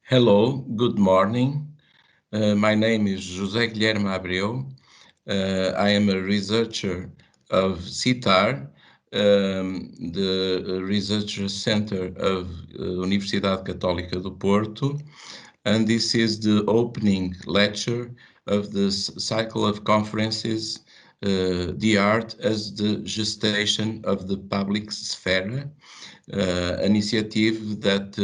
Hello, good morning. My name is José Guilherme Abreu. I am a researcher of CITAR, the Research Center of Universidade Católica do Porto, and this is the opening lecture of the cycle of conferences, The Art as the Gestation of the Public Sphere, initiative that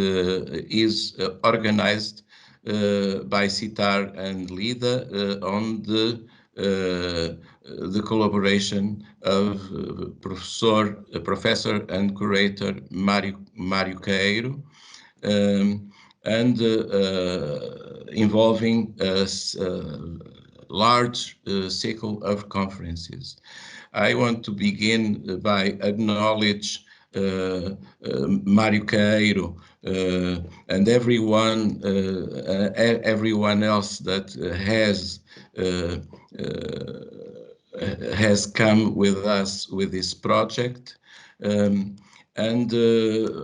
is organized by CITAR and LIDA on the collaboration of professor and curator Mário Caeiro, and involving a large cycle of conferences. I want to begin by acknowledge Mário Caeiro and everyone else that has come with us with this project, and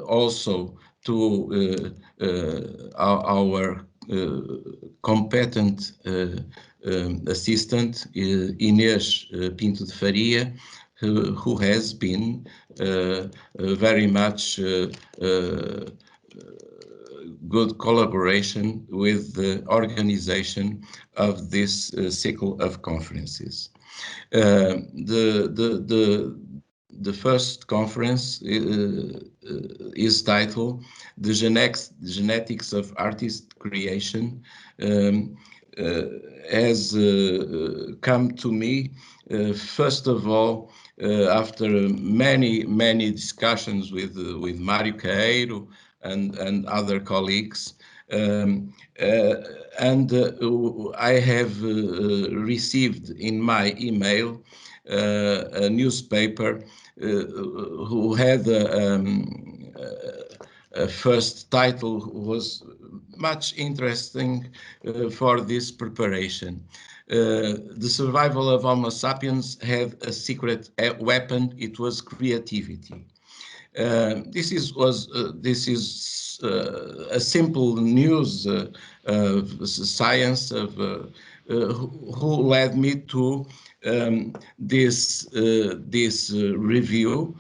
also to our competent assistant Inês Pinto de Faria, who has been very much good collaboration with the organization of this cycle of conferences. The first conference is titled "The Genetics of Artist Creation," has come to me first of all after many discussions with Mário Caeiro and other colleagues, and I have received in my email a newspaper who had a first title was much interesting for this preparation. The survival of Homo sapiens had a secret weapon. It was creativity. This is a simple news of science of who led me to this review,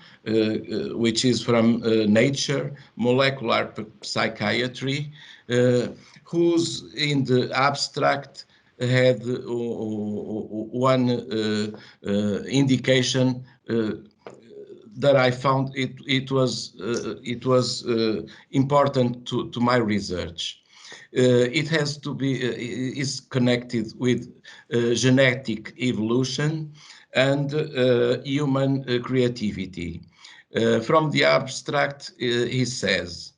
which is from Nature Molecular Psychiatry, whose in the abstract had one indication that I found it was important to my research. It has to be is connected with genetic evolution and human creativity. From the abstract, he says,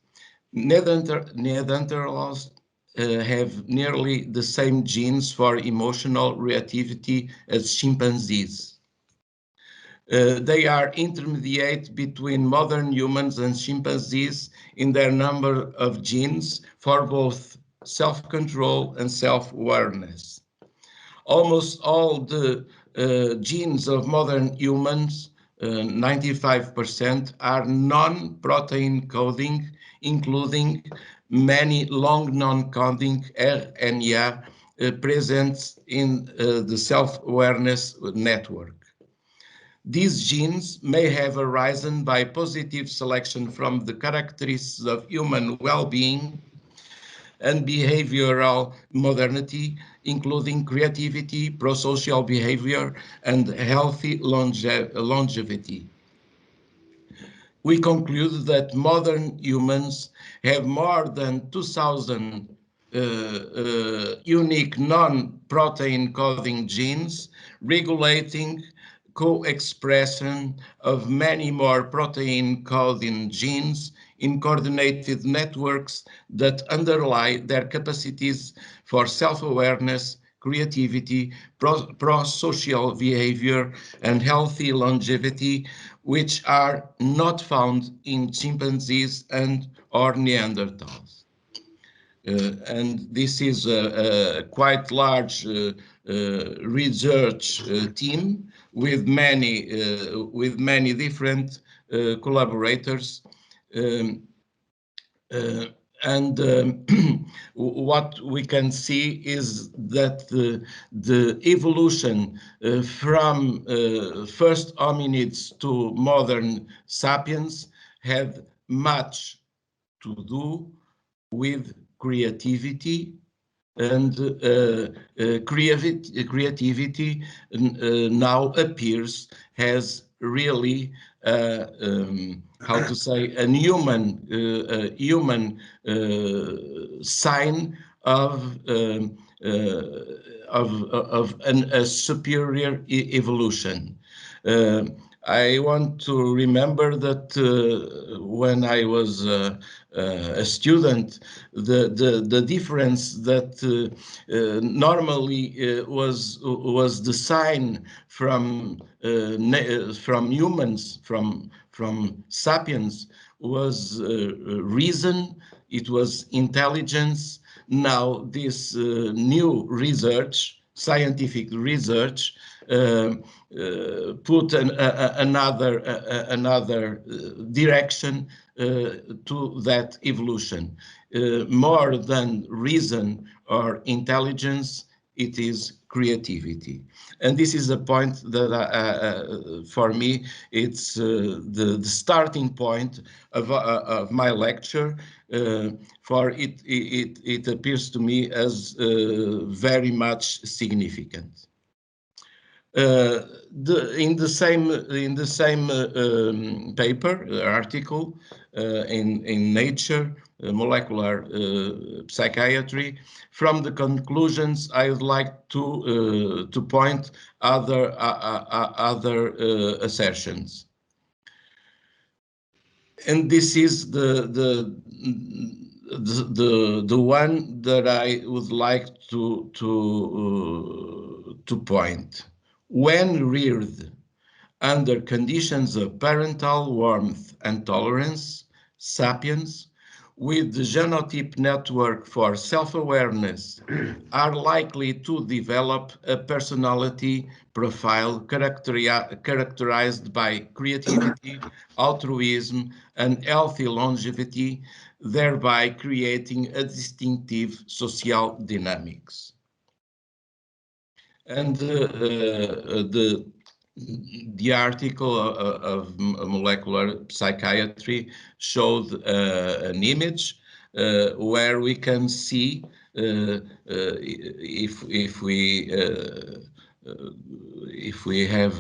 Neanderthals have nearly the same genes for emotional reactivity as chimpanzees. They are intermediate between modern humans and chimpanzees in their number of genes for both self-control and self-awareness. Almost all the genes of modern humans, 95%, are non-protein coding, including many long non-coding RNA present in the self-awareness network. These genes may have arisen by positive selection from the characteristics of human well-being and behavioral modernity, including creativity, prosocial behavior, and healthy longevity. We conclude that modern humans have more than 2,000 unique non-protein coding genes regulating co-expression of many more protein coding genes in coordinated networks that underlie their capacities for self-awareness, creativity, pro-social behavior, and healthy longevity, which are not found in chimpanzees and or Neanderthals. And this is a quite large research team with many different collaborators, And what we can see is that the evolution from first hominids to modern sapiens had much to do with creativity, and creativity now appears as really how to say a human sign of a superior evolution. I want to remember that when I was a student, the difference that normally was the sign from humans, from sapiens, was reason. It was intelligence. Now this new research, scientific research, put another direction to that evolution. More than reason or intelligence, it is creativity. And this is a point that for me, it's the starting point of my lecture. For it appears to me as very much significant. In the same paper article in Nature Molecular Psychiatry, from the conclusions, I would like to point other assertions, and this is the one that I would like to point. When reared under conditions of parental warmth and tolerance, sapiens, with the genotype network for self-awareness, are likely to develop a personality profile characterized by creativity, altruism, and healthy longevity, thereby creating a distinctive social dynamics. And the article of molecular psychiatry showed an image where we can see if we have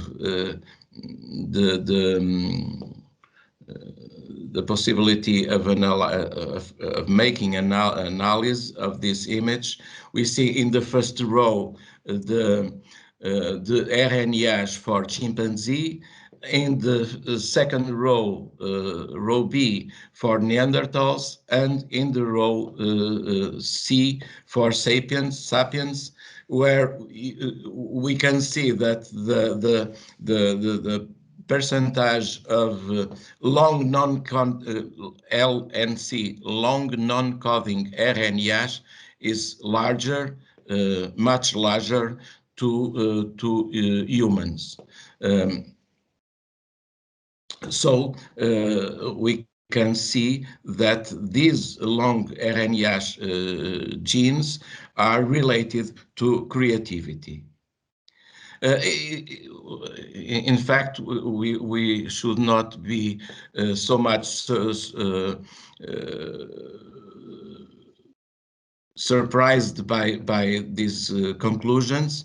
the possibility of making an analysis of this image. We see in the first row the RNAs for chimpanzee, in the second row, row B, for Neanderthals, and in the row C for sapiens, where we can see that the percentage of long LNC, long non-coding RNAs, is larger, much larger to humans. So we can see that these long RNAs genes are related to creativity. In fact, we should not be so much surprised by these conclusions.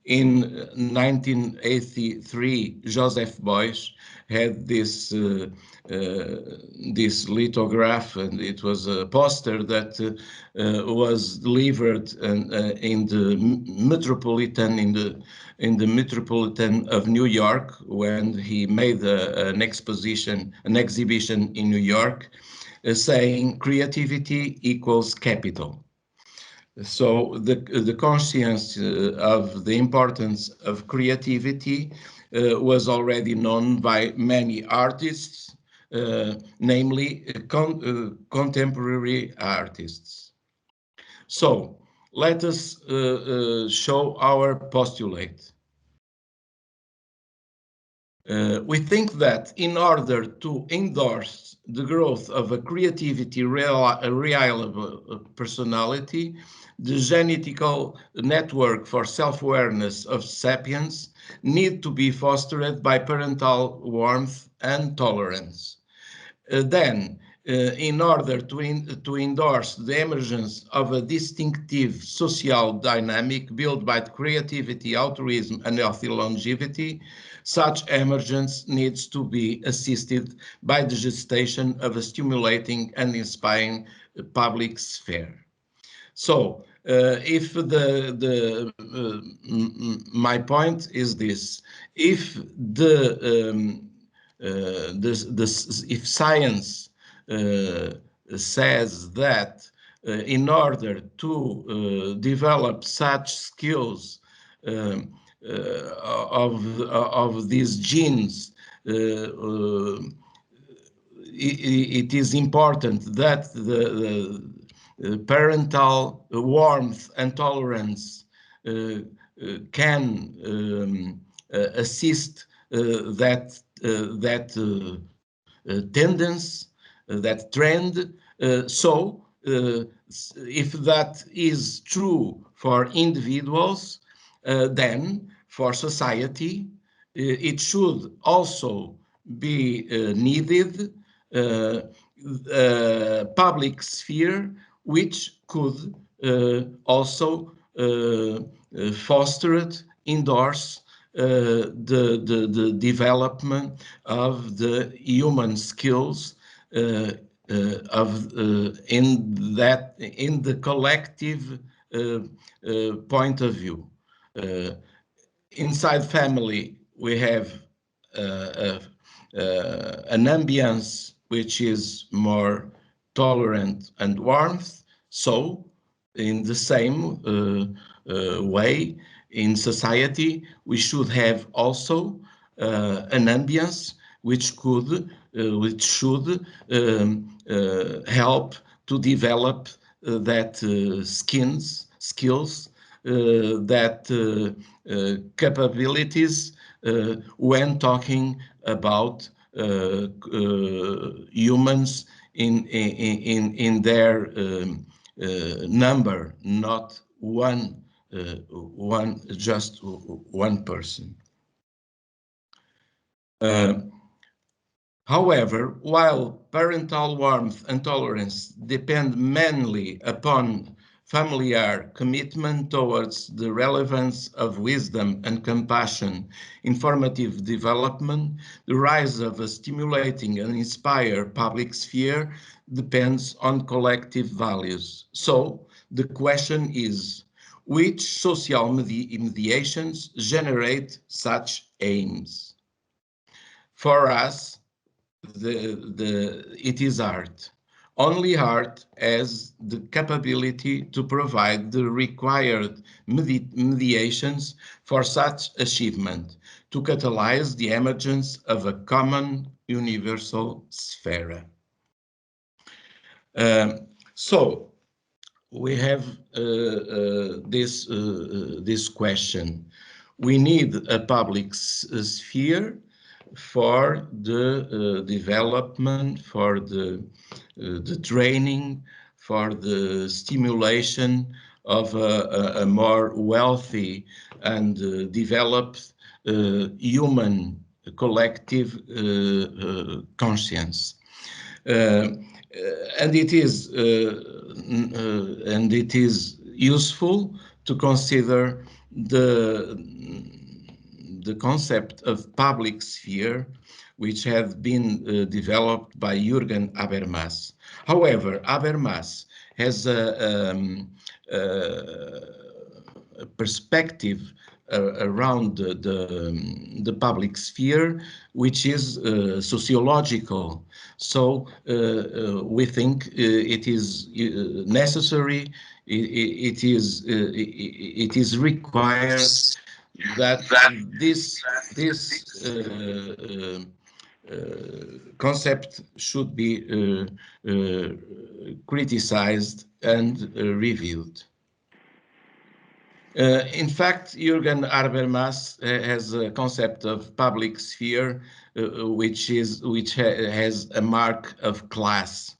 In 1983, Joseph Beuys had this lithograph, and it was a poster that was delivered in the Metropolitan of New York, when he made an exhibition in New York, saying creativity equals capital. So the conscience of the importance of creativity was already known by many artists, namely contemporary artists. So let us show our postulate. We think that in order to endorse the growth of a creativity, reliable personality, the genetical network for self-awareness of sapiens need to be fostered by parental warmth and tolerance. Then, in order to endorse the emergence of a distinctive social dynamic built by creativity, altruism, and healthy longevity, such emergence needs to be assisted by the gestation of a stimulating and inspiring public sphere. So, if my point is this: if if science says that in order to develop such skills of these genes, it is important that the parental warmth and tolerance can assist that tendency, that trend. So, if that is true for individuals, then for society, it should also be needed public sphere which could also foster it, endorse the development of the human skills in the collective point of view. Inside family, we have an ambience which is more tolerant and warmth. So, in the same way, in society, we should have also an ambience which should help to develop that skills, that capabilities when talking about humans in their number, not just one person. However, while parental warmth and tolerance depend mainly upon familiar commitment towards the relevance of wisdom and compassion in formative development, the rise of a stimulating and inspired public sphere depends on collective values. So, the question is, which social mediations generate such aims? For us, it is art. Only art has the capability to provide the required mediations for such achievement, to catalyze the emergence of a common universal sphere. So, we have this question. We need a public sphere for the development, for the training, for the stimulation of a more wealthy and developed human collective conscience. And it is useful to consider the concept of public sphere, which has been developed by Jürgen Habermas. However, Habermas has a perspective around the public sphere, which is sociological. So we think it is necessary, it is required that this concept should be criticized and reviewed. In fact, Jürgen Habermas has a concept of public sphere, which has a mark of class.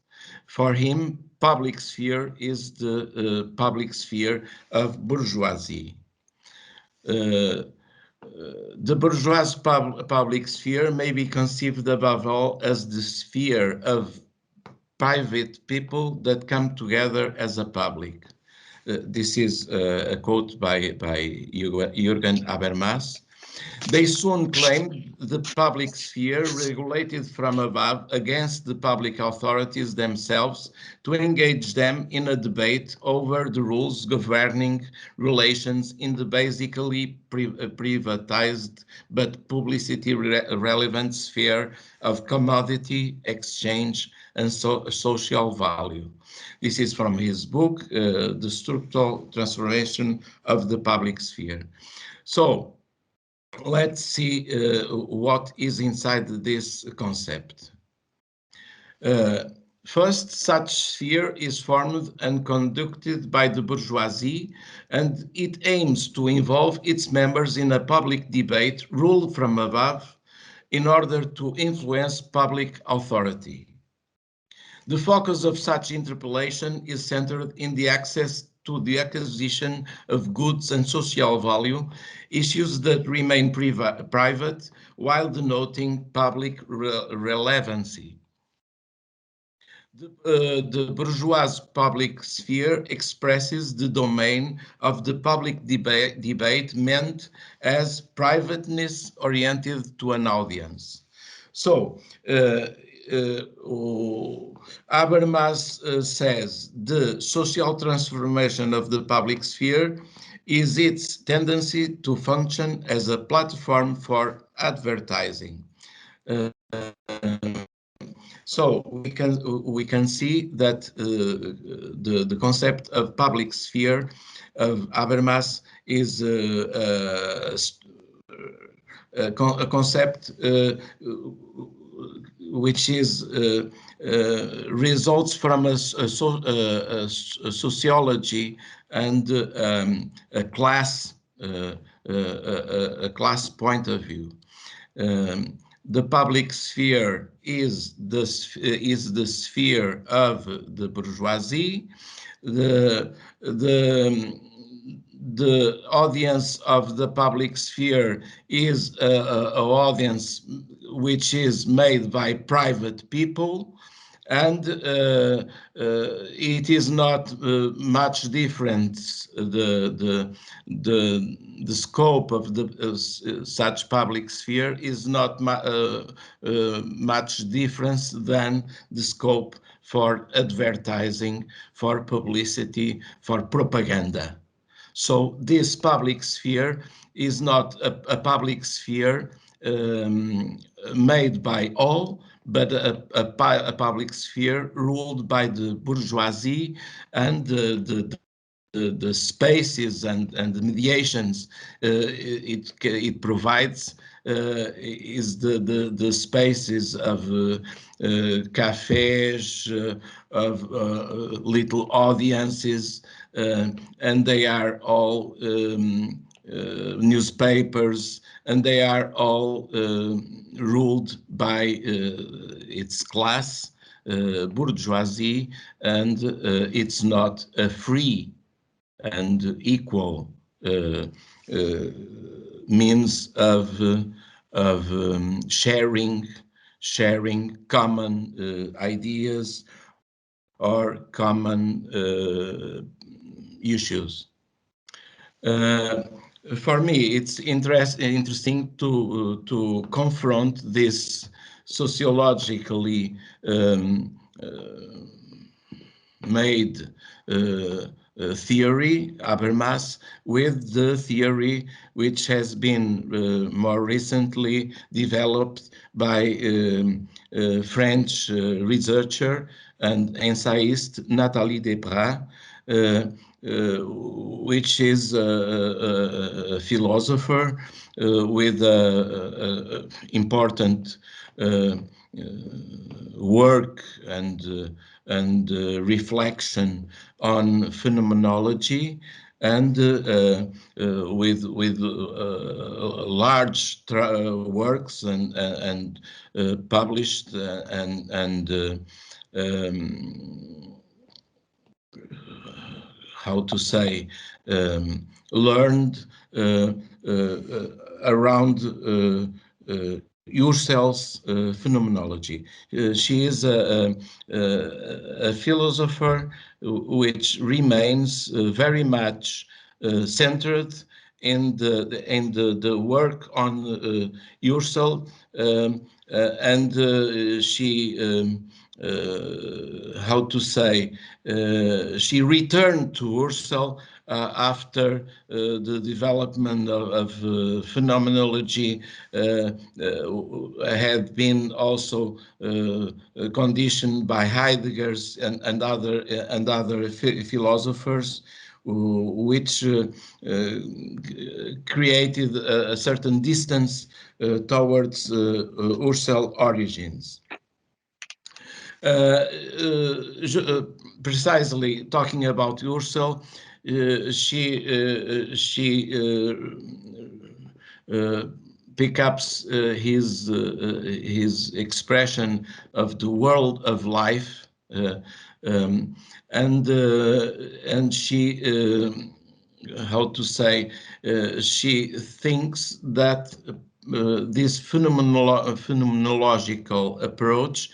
For him, public sphere is the public sphere of bourgeoisie. The bourgeois public sphere may be conceived above all as the sphere of private people that come together as a public. This is a quote by Jürgen Habermas. They soon claimed the public sphere regulated from above against the public authorities themselves to engage them in a debate over the rules governing relations in the basically privatized but publicity relevant sphere of commodity exchange and social value. This is from his book, The Structural Transformation of the Public Sphere. So, let's see what is inside this concept. First, such sphere is formed and conducted by the bourgeoisie, and it aims to involve its members in a public debate ruled from above in order to influence public authority. The focus of such interpellation is centered in the access to the acquisition of goods and social value, issues that remain private while denoting public relevancy. The bourgeois public sphere expresses the domain of the public debate meant as privateness oriented to an audience. So, Habermas says the social transformation of the public sphere is its tendency to function as a platform for advertising. So we can see that the concept of public sphere of Habermas is a concept which is results from a sociology and a class point of view. The public sphere is the sphere of the bourgeoisie. The audience of the public sphere is an audience which is made by private people, and it is not much different. The scope of the such public sphere is not much different than the scope for advertising, for publicity, for propaganda. So this public sphere is not a public sphere made by all, but a public sphere ruled by the bourgeoisie, and the spaces and the mediations it provides is the spaces of cafes, of little audiences, and they are all newspapers, and they are all ruled by its class, bourgeoisie, and it's not a free and equal means of sharing common ideas or common issues. For me, it's interesting to confront this sociologically made theory, Habermas, with the theory which has been more recently developed by French researcher and essayist Nathalie Desprats, which is a philosopher with important work and reflection on phenomenology, and with large works and published how to say, learned around Husserl's phenomenology. She is a philosopher which remains very much centered in the work on Husserl, and she how to say, she returned to Husserl after the development of phenomenology had been also conditioned by Heidegger's and other philosophers, which created a certain distance towards Husserl origins. Precisely talking about Husserl, she pick up his expression of the world of life, and she how to say, she thinks that this phenomenological approach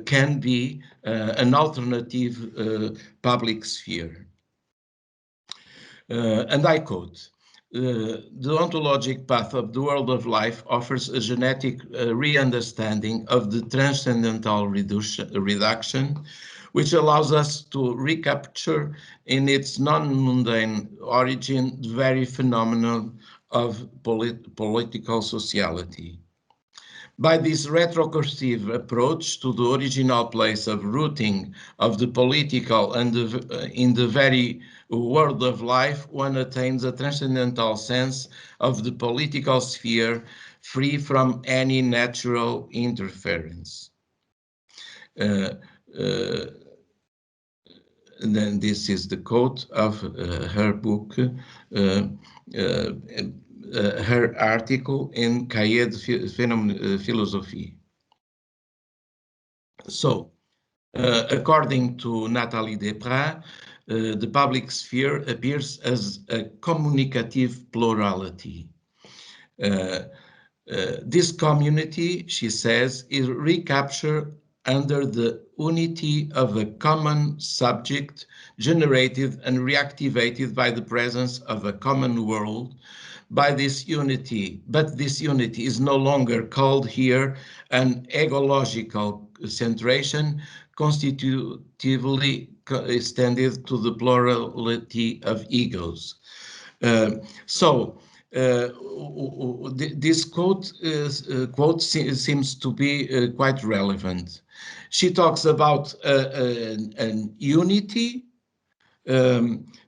can be an alternative public sphere. And I quote, the ontologic path of the world of life offers a genetic re-understanding of the transcendental reduction, which allows us to recapture in its non-mundane origin the very phenomenon of political sociality. By this retrocursive approach to the original place of rooting of the political and in the very world of life, one attains a transcendental sense of the political sphere free from any natural interference. And then this is the quote of her book, her article in Cahiers de Philosophie. So, according to Nathalie Desprats, the public sphere appears as a communicative plurality. This community, she says, is recaptured under the unity of a common subject generated and reactivated by the presence of a common world. By this unity, but this unity is no longer called here an egological centration, constitutively extended to the plurality of egos. This quote seems to be quite relevant. She talks about an unity.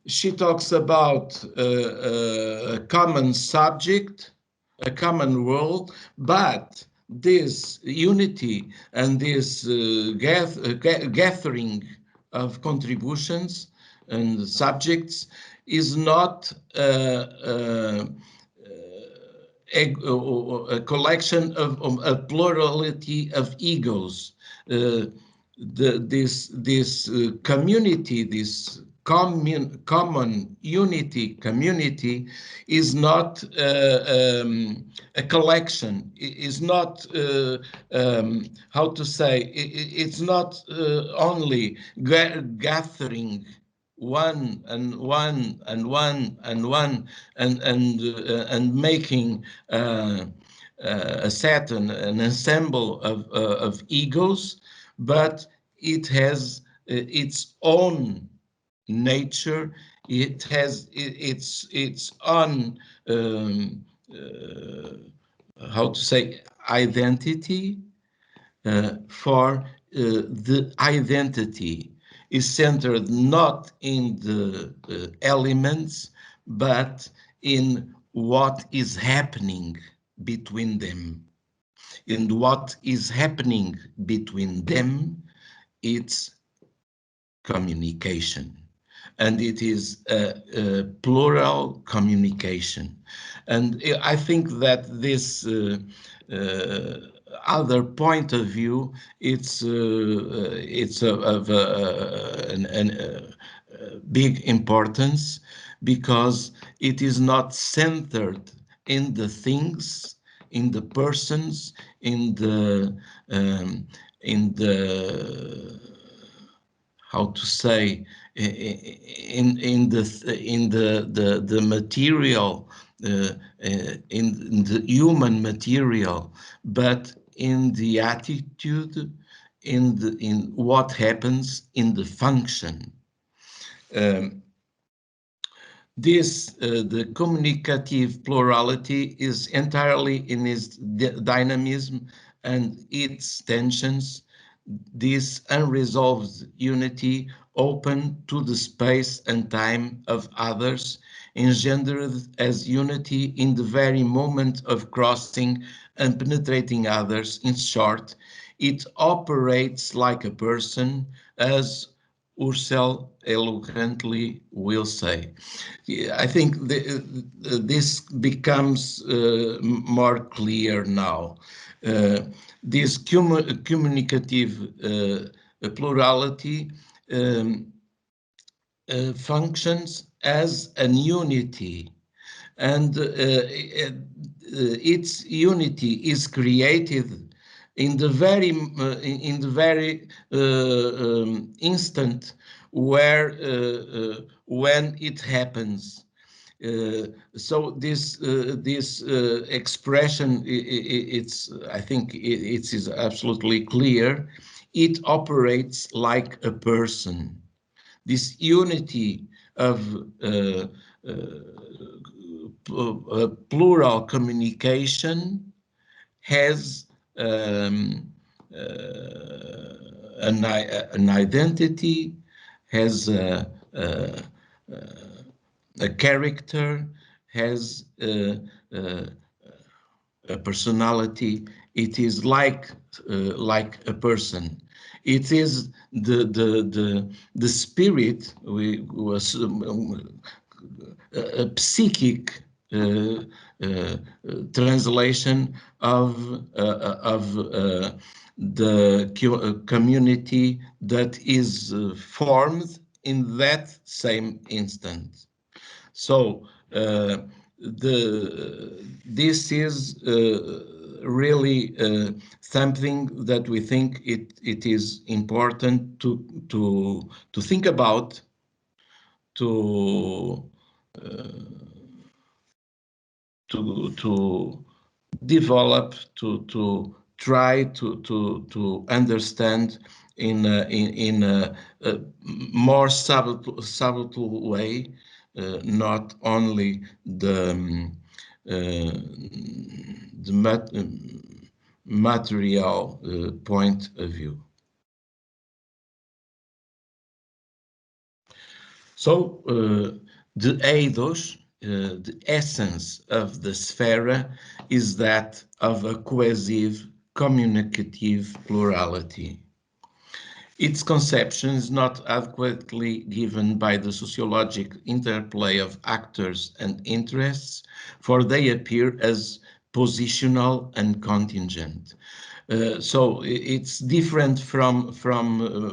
She talks about a common subject, a common world, but this unity and this gathering of contributions and subjects is not a collection of a plurality of egos. This community, this common unity community is not a collection, is not how to say, it's not only gathering one and making a set, an ensemble of egos, but it has its own nature. It has its own how to say, identity, for the identity is centered not in the elements, but in what is happening between them. And what is happening between them, it's communication. and it is a plural communication. And I think that this other point of view, it's of big importance, because it is not centered in the things, in the persons, in the how to say, in the material, in the human material, but in the attitude, in what happens in the function. The communicative plurality is entirely in its dynamism and its tensions. This unresolved unity, open to the space and time of others, engendered as unity in the very moment of crossing and penetrating others. In short, it operates like a person, as Husserl eloquently will say. I think this becomes more clear now. This communicative plurality functions as an unity, and its unity is created in the very instant where when it happens. So this expression, I think it is absolutely clear. It operates like a person. This unity of plural communication has an identity, has a character, has a personality. It is like a person. It is the spirit. We was a psychic translation of the community that is formed in that same instant. So this is really something that we think it is important to think about, to develop, to try to understand in a more subtle way, not only the material point of view. So the eidos, the essence of the sphere, is that of a cohesive, communicative plurality. Its conception is not adequately given by the sociologic interplay of actors and interests, for they appear as positional and contingent. So it's different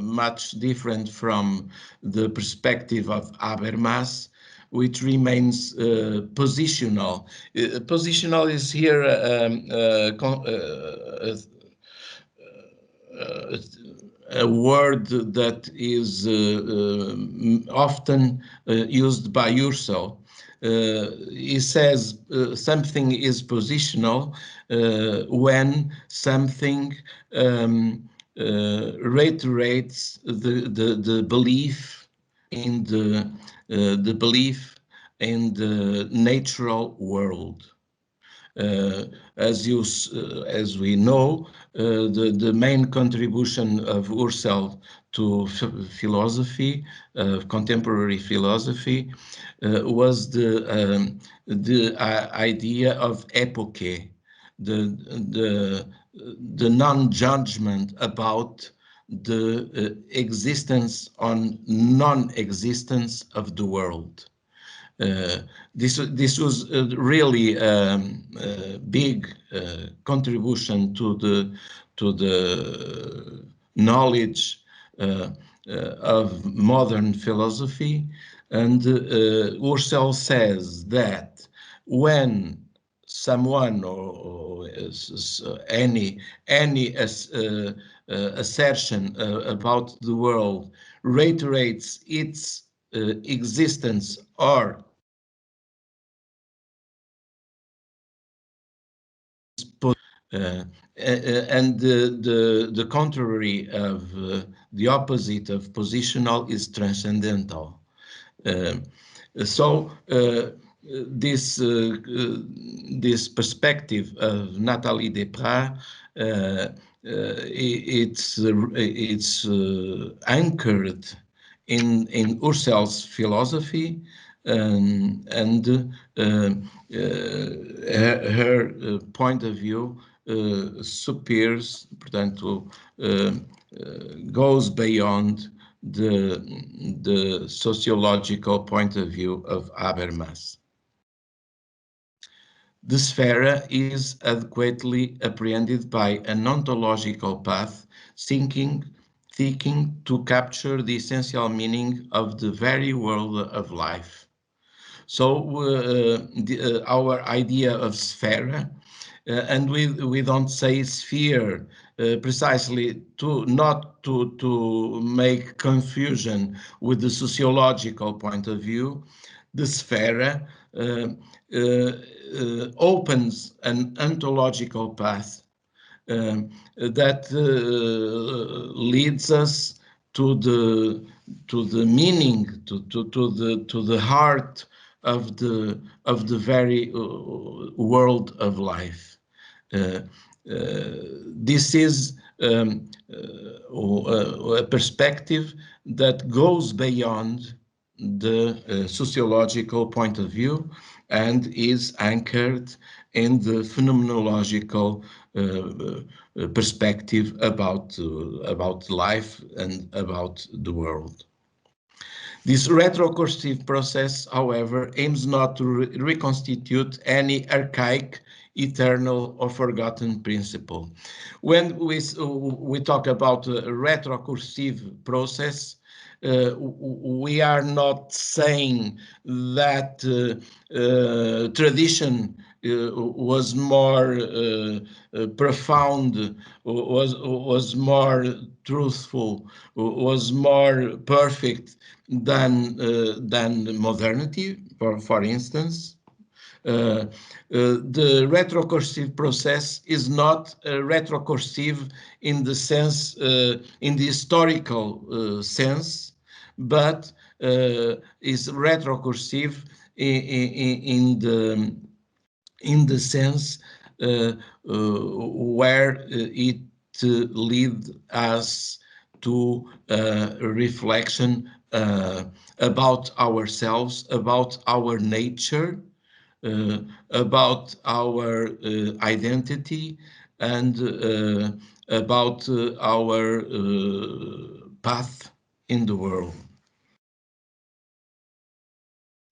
much different from the perspective of Habermas, which remains positional. Positional is here a word that is often used by Husserl. He says something is positional when something reiterates the belief in the belief in the natural world. As we know, the main contribution of Husserl to philosophy, contemporary philosophy, was the idea of epoche, the non-judgment about the existence or non-existence of the world. This was really a big contribution to the knowledge of modern philosophy, and Husserl says that when someone or any assertion about the world reiterates its existence or and the contrary of the opposite of positional is transcendental. So this perspective of Nathalie Desprats, it's anchored in Husserl's philosophy, and her point of view superiors, portanto, goes beyond the sociological point of view of Habermas. The sphere is adequately apprehended by an ontological path, seeking to capture the essential meaning of the very world of life. So our idea of sphere, and we don't say sphere precisely not to make confusion with the sociological point of view. The sphere opens an ontological path that leads us to the meaning, to the heart of the very world of life. This is a perspective that goes beyond the sociological point of view and is anchored in the phenomenological perspective about life and about the world. This retrocursive process, however, aims not to reconstitute any archaic, eternal, or forgotten principle. When we talk about a retrocursive process, we are not saying that tradition was more profound, was more truthful, was more perfect than modernity, for instance. The retrocursive process is not retrocursive in the sense, in the historical sense, but is retrocursive in the sense where it leads us to reflection about ourselves, about our nature, about our identity, and about our path in the world.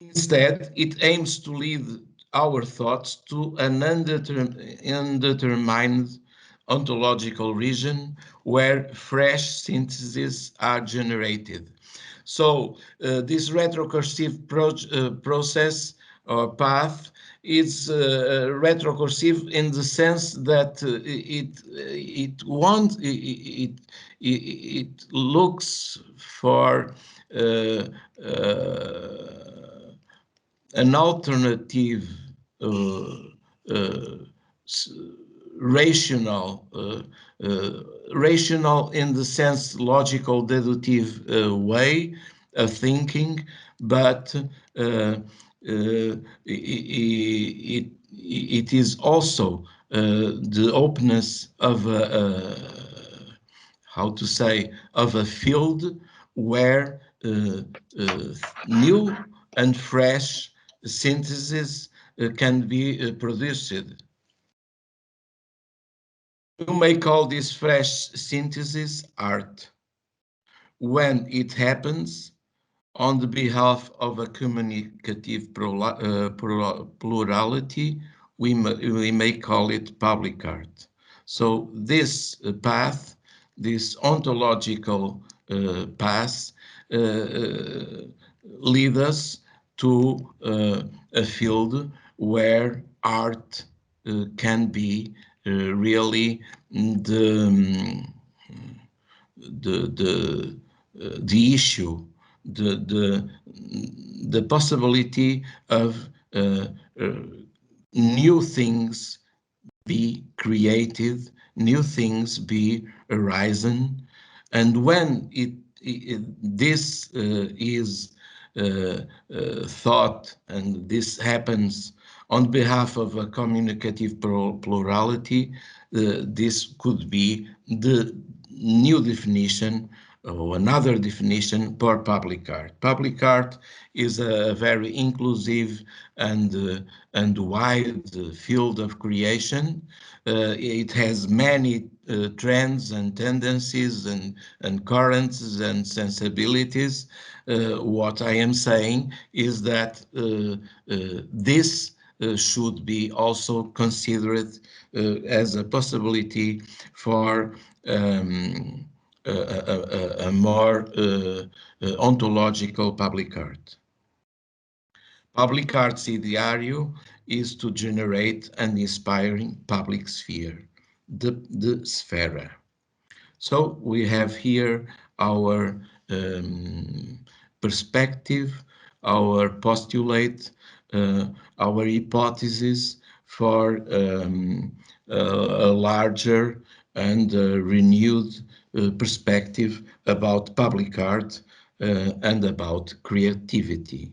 Instead, it aims to lead our thoughts to an undetermined ontological region where fresh syntheses are generated. So this retrocursive process or path is retrocursive in the sense that it looks for an alternative rational in the sense logical deductive way of thinking, but it is also the openness of how to say, of a field where new and fresh synthesis can be produced. You may call this fresh synthesis art. when it happens on the behalf of a communicative plurality, we may call it public art. So this path, this ontological path, lead us to a field where art can be really the issue, the possibility of new things be created, new things be arisen, and when this is thought and this happens on behalf of a communicative plurality, this could be the new definition or another definition for public art. Public art is a very inclusive and wide field of creation. It has many trends and tendencies and currents and sensibilities. What I am saying is that this should be also considered as a possibility for a more ontological public art. Public art's ideario is to generate an inspiring public sphere, the sphere. So we have here our perspective, our postulate, our hypothesis for a larger and renewed perspective about public art and about creativity.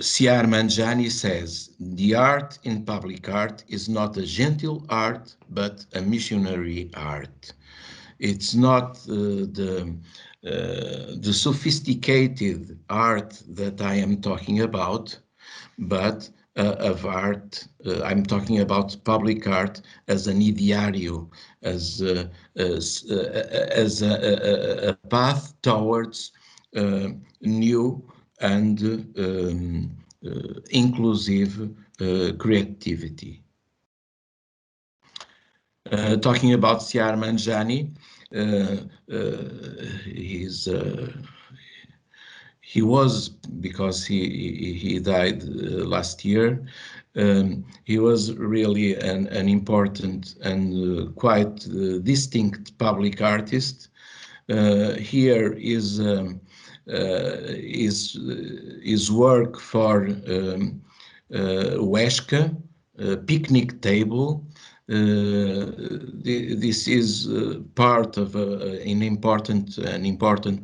C.R. Mangiani says, the art in public art is not a gentle art, but a missionary art. It's not the sophisticated art that I am talking about, but of art, I'm talking about public art as an ideario, as a path towards new and inclusive creativity. Talking about C.R. Mangiani, he was, because he died last year, he was really an important and quite distinct public artist. Here is his work for Huesca, picnic table. This is part of an important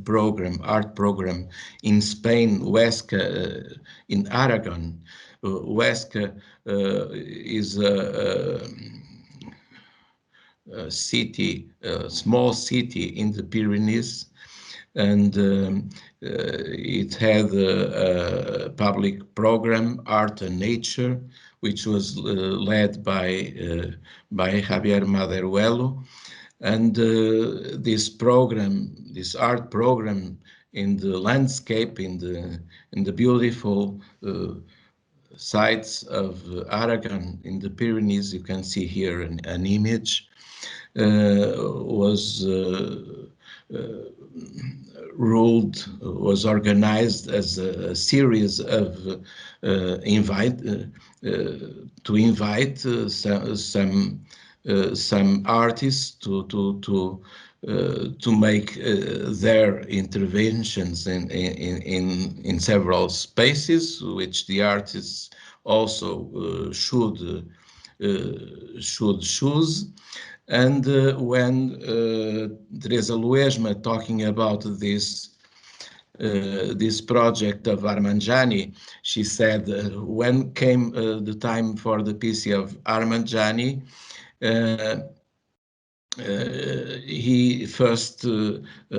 program, art program in Spain, Huesca, in Aragon. Huesca is a city, a small city in the Pyrenees, and it had a public program, Art and Nature, which was led by Javier Maderuelo. And this program, this art program in the landscape, in the beautiful sites of Aragon in the Pyrenees, you can see here an image, was organized as a series of to invite some artists to make their interventions in several spaces, which the artists also should choose. And when Teresa Luesma talking about this project of Armangiani, she said when came the time for the PC of Armangiani, he first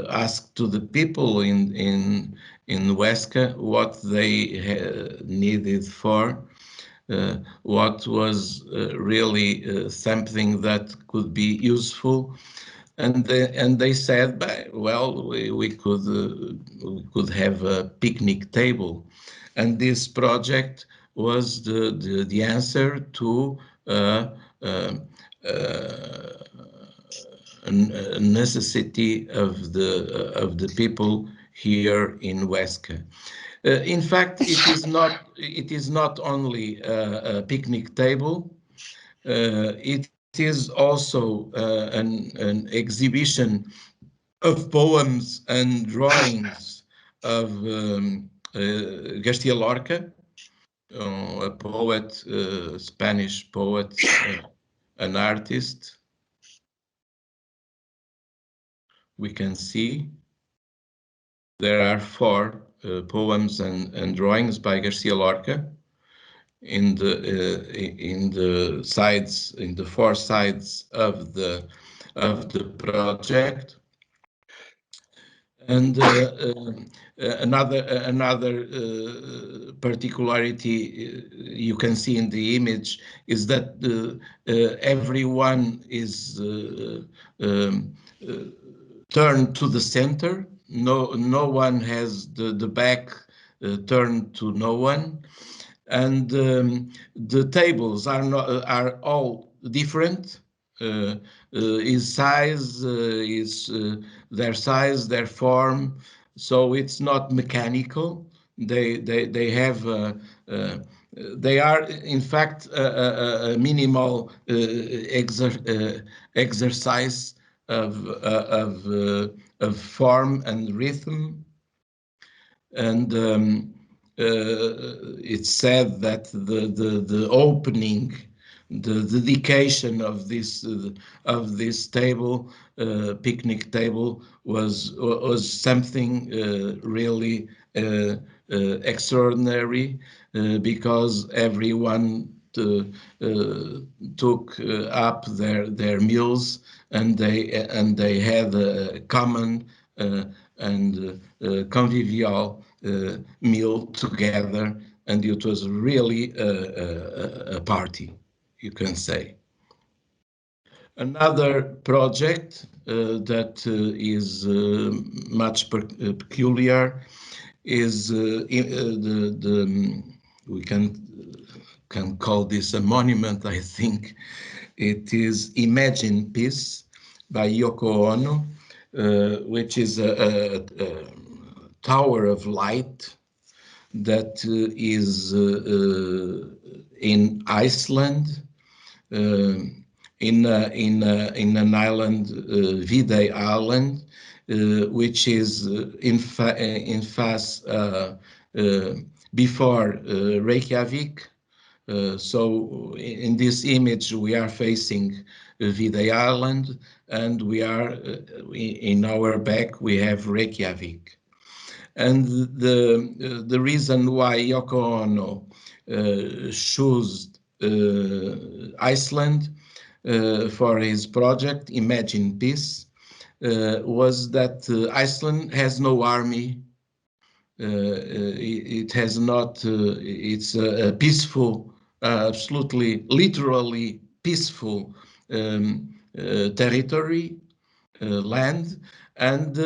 asked to the people in Huesca what they needed for. What was really something that could be useful. and they said, well, we could have a picnic table, and this project was the answer to uh, uh, uh, a necessity of the people here in Huesca. In fact, it is not only a picnic table. It is also an exhibition of poems and drawings of Garcia Lorca, a poet, Spanish poet, an artist. We can see there are four poems and drawings by Garcia Lorca in the sides, in the four sides of the project. And another particularity you can see in the image is that everyone is turned to the center. No one has the back turned to no one, and the tables are all different. His size, their size, their form. So it's not mechanical. They have. They are, in fact, a minimal exercise of form and rhythm, and it's said that the opening, the dedication of this table, picnic table, was something really extraordinary, because everyone took up their meals, and they had a common and convivial meal together, and it was really a party, you can say. Another project that is much peculiar is we can call this a monument, I think. It is Imagine Peace by Yoko Ono, which is a tower of light that is in Iceland, in an island, Viðey Island, which is in face before Reykjavik. So in this image we are facing Viðey Island, and we are in our back we have Reykjavik. And the reason why Yoko Ono chose Iceland for his project Imagine Peace was that Iceland has no army. It has not. It's a peaceful, absolutely, literally peaceful territory, land, and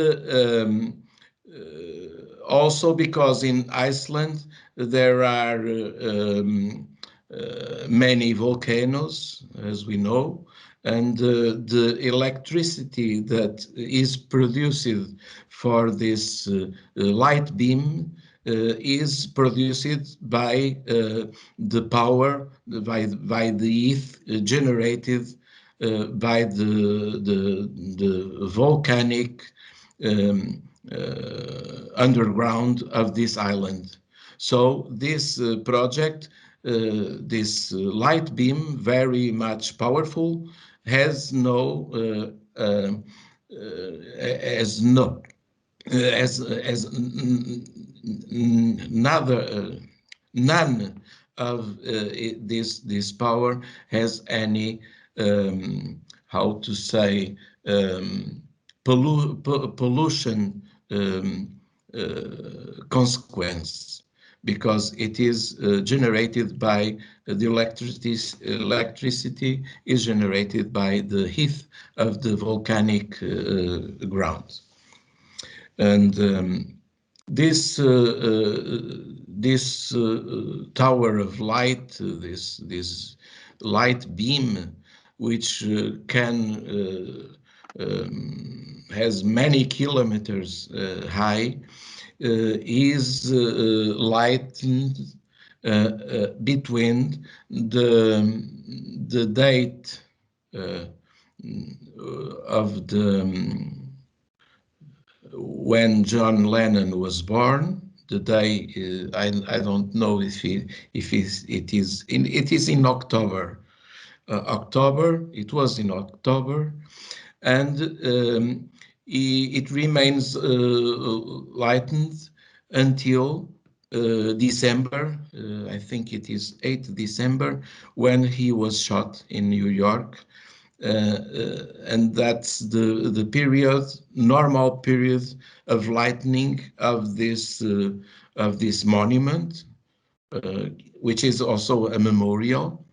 also because in Iceland there are many volcanoes, as we know, and the electricity that is produced for this light beam is produced by the power, by the heat generated by the volcanic underground of this island. So this project, this light beam, very much powerful, has no as no as none of this power has any how to say pollution consequence, because it is generated by the electricity is generated by the heat of the volcanic ground. And this tower of light, this light beam, which has many kilometers high, is lightened between the date of the when John Lennon was born. The day I don't know if it is in October. October. It was in October, and it remains lightened until December. I think it is 8th December when he was shot in New York. And that's the period, normal period of lightening of this monument, which is also a memorial.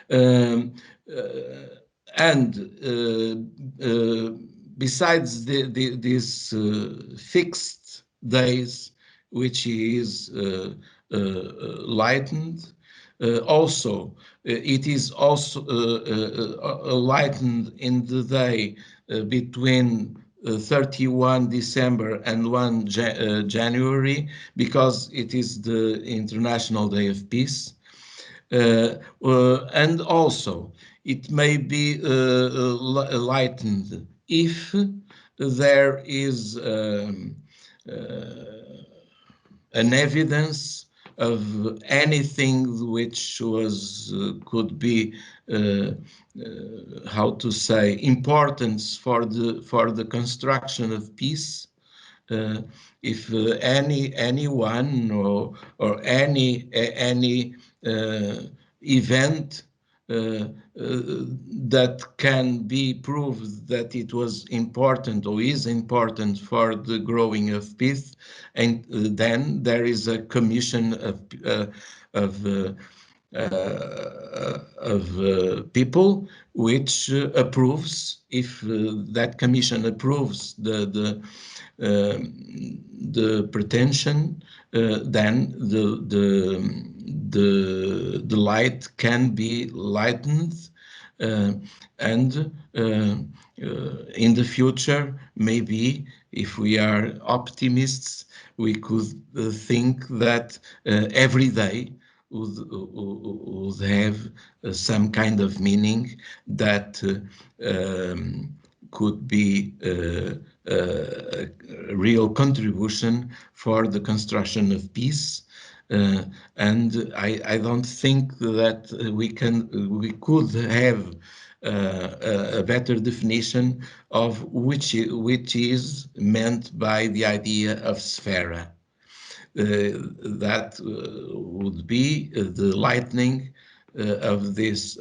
And besides these fixed days, which is lightened, also it is also lightened in the day between 31 December and 1 January, because it is the International Day of Peace. And also it may be lightened if there is an evidence of anything which was could be how to say, importance for the construction of peace. If anyone or any event that can be proved that it was important or is important for the growing of peace, and then there is a commission of people which approves. If that commission approves the pretension, then the light can be lightened, and in the future, maybe if we are optimists, we could think that every day would have some kind of meaning that could be a real contribution for the construction of peace. And I don't think that we could have a better definition of which is meant by the idea of sphera. That would be the lightning of this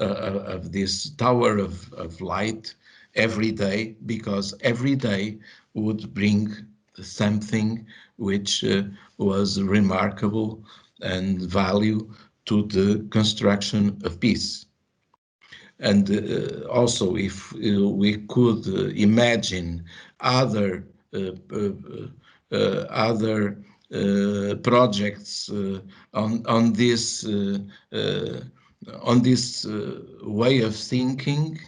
tower of light every day, because every day would bring something which was remarkable and value to the construction of peace. And also, if we could imagine other projects on this way of thinking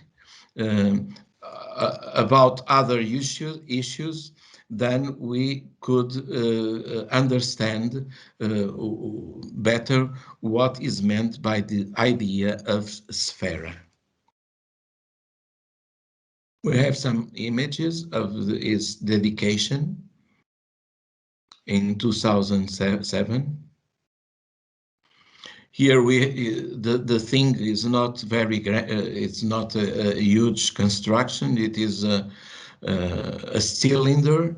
about other issues, then we could understand better what is meant by the idea of sphera. We have some images of his dedication in 2007. Here the thing is not very it's not a huge construction. It is a cylinder.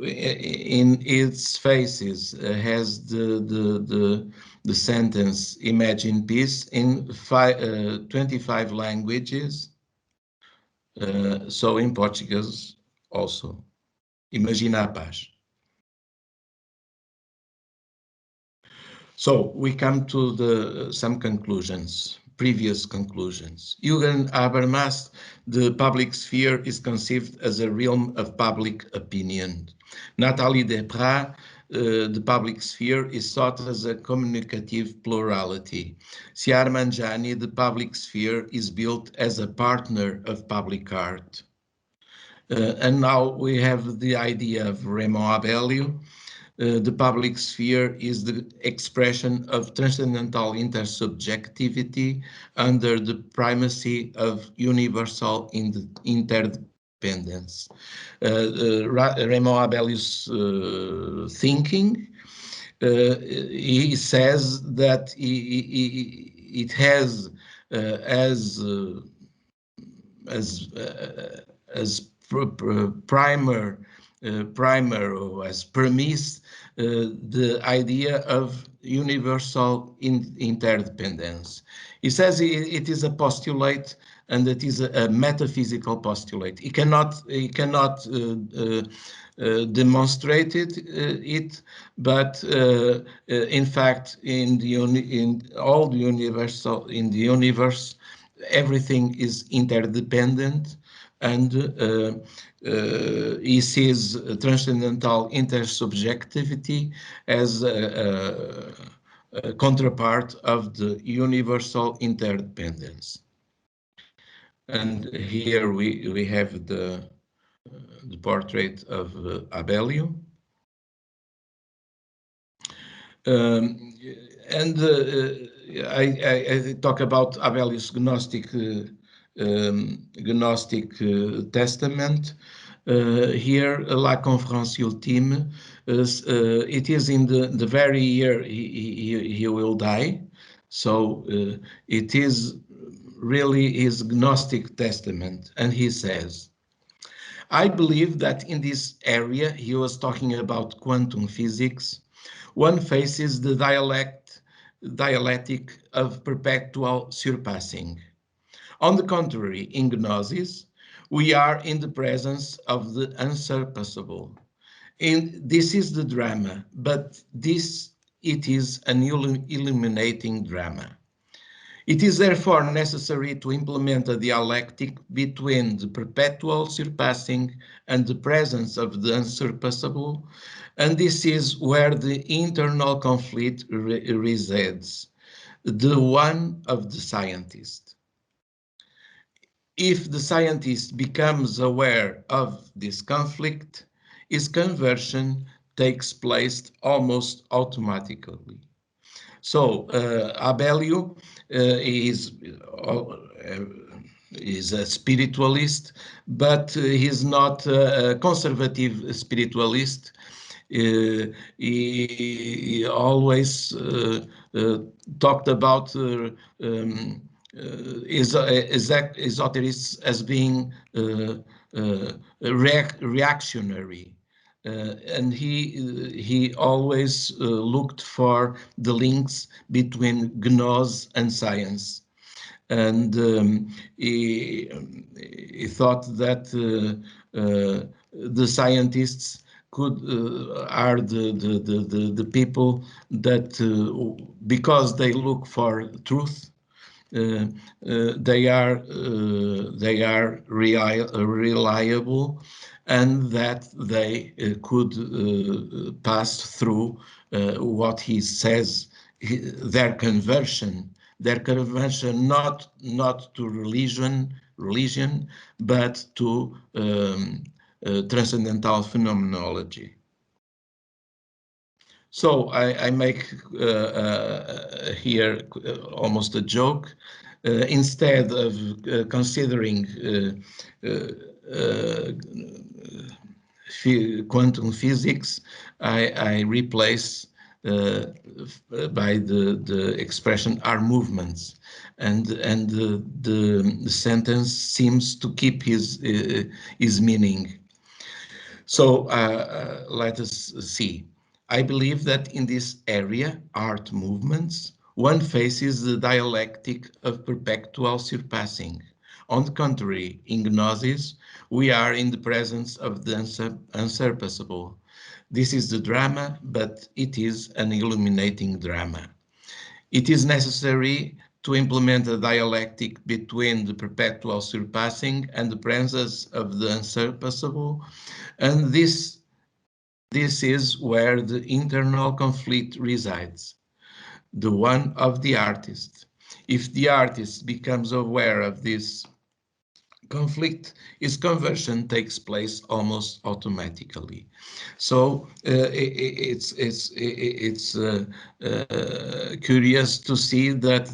In its faces has the sentence "Imagine Peace" in 25 languages. So in Portuguese also, Imagina a Paz. So we come to some conclusions, previous conclusions. Jürgen Habermas, the public sphere is conceived as a realm of public opinion. Nathalie Desprat, the public sphere is thought as a communicative plurality. Siar Manjani, the public sphere is built as a partner of public art. And now we have the idea of Raymond Abellio. The public sphere is the expression of transcendental intersubjectivity under the primacy of universal interdependence. Raymond Abellio's thinking, he says that it has as primer or as premise the idea of universal interdependence. He says it is a postulate, and it is a metaphysical postulate. He cannot demonstrate it, but in fact, in all the universe, everything is interdependent, and he sees transcendental intersubjectivity as a counterpart of the universal interdependence. And here we have the portrait of Abellio. And I talk about Abellio's Gnostic Testament. Here, La Conférence Ultime, it is in the very year he will die. So it is really his Gnostic Testament. And he says, I believe that in this area, he was talking about quantum physics, one faces the dialectic of perpetual surpassing. On the contrary, in Gnosis, we are in the presence of the unsurpassable. And this is the drama, but it is an illuminating drama. It is therefore necessary to implement a dialectic between the perpetual surpassing and the presence of the unsurpassable, and this is where the internal conflict resides, the one of the scientist. If the scientist becomes aware of this conflict, his conversion takes place almost automatically. So Abellio is a spiritualist, but he's not a conservative spiritualist. He always talked about esoterics as being reactionary. And he always looked for the links between Gnose and science, and he thought that the scientists are the people that because they look for truth, they are reliable, and that they could pass through what he says, their conversion not to religion, but to transcendental phenomenology. So I make here almost a joke. Instead of considering quantum physics, I replace by the expression are movements, and the sentence seems to keep his meaning. So let us see. I believe that in this area, art movements, one faces the dialectic of perpetual surpassing. On the contrary, in Gnosis, we are in the presence of the unsurpassable. This is the drama, but it is an illuminating drama. It is necessary to implement a dialectic between the perpetual surpassing and the presence of the unsurpassable, and this is where the internal conflict resides, the one of the artist. If the artist becomes aware of this conflict, his conversion takes place almost automatically. So it's curious to see that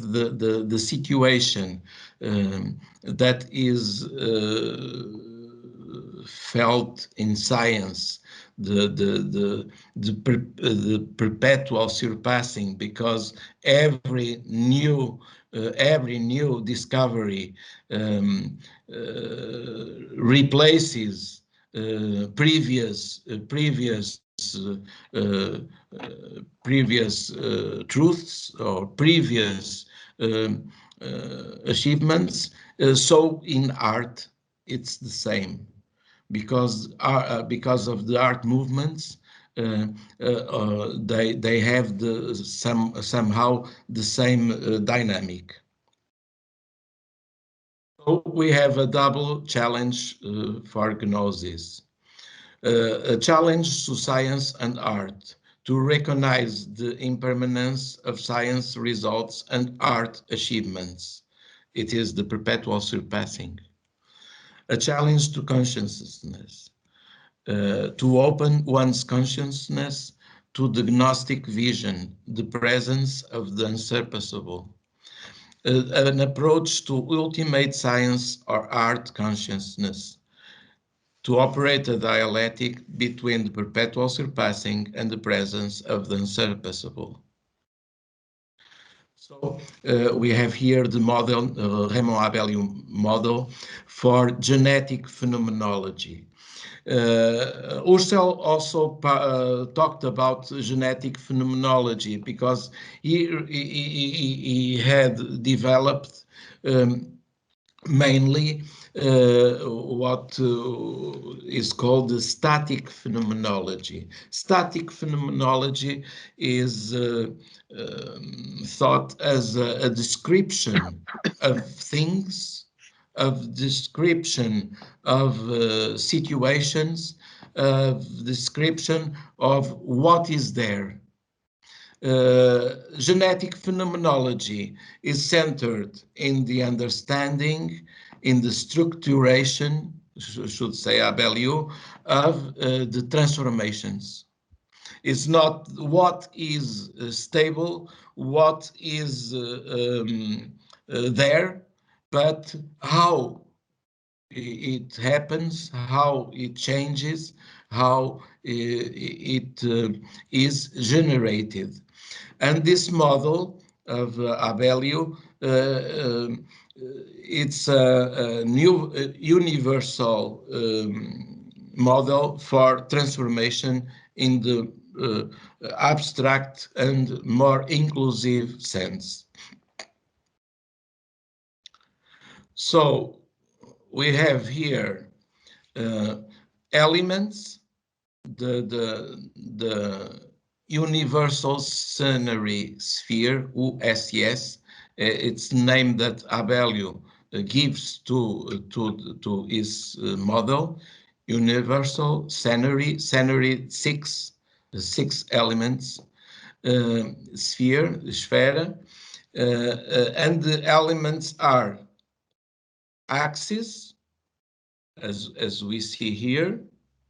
the situation that is felt in science, the perpetual surpassing, because every new discovery replaces previous truths or previous achievements. So in art, it's the same, because of the art movements, they have somehow the same dynamic. So we have a double challenge for Gnosis. A challenge to science and art to recognize the impermanence of science results and art achievements. It is the perpetual surpassing. A challenge to consciousness, to open one's consciousness to the Gnostic vision, the presence of the unsurpassable. An approach to ultimate science or art consciousness, to operate a dialectic between the perpetual surpassing and the presence of the unsurpassable. So we have here the model, Raymond Abellio model for genetic phenomenology. Husserl also talked about genetic phenomenology because he had developed mainly what is called the static phenomenology. Static phenomenology is thought as a description of things, of description of situations, of description of what is there. Genetic phenomenology is centered in the understanding, in the structuration, should say Abellio, of the transformations. It's not what is stable, what is there, but how it happens, how it changes, how it is generated. And this model of Abellio, it's a new universal model for transformation in the abstract and more inclusive sense. So we have here elements, the universal scenery sphere, USS. It's name that Abellio gives to his model. Universal scenery, six elements, sphere, sphere, and the elements are axis, as we see here,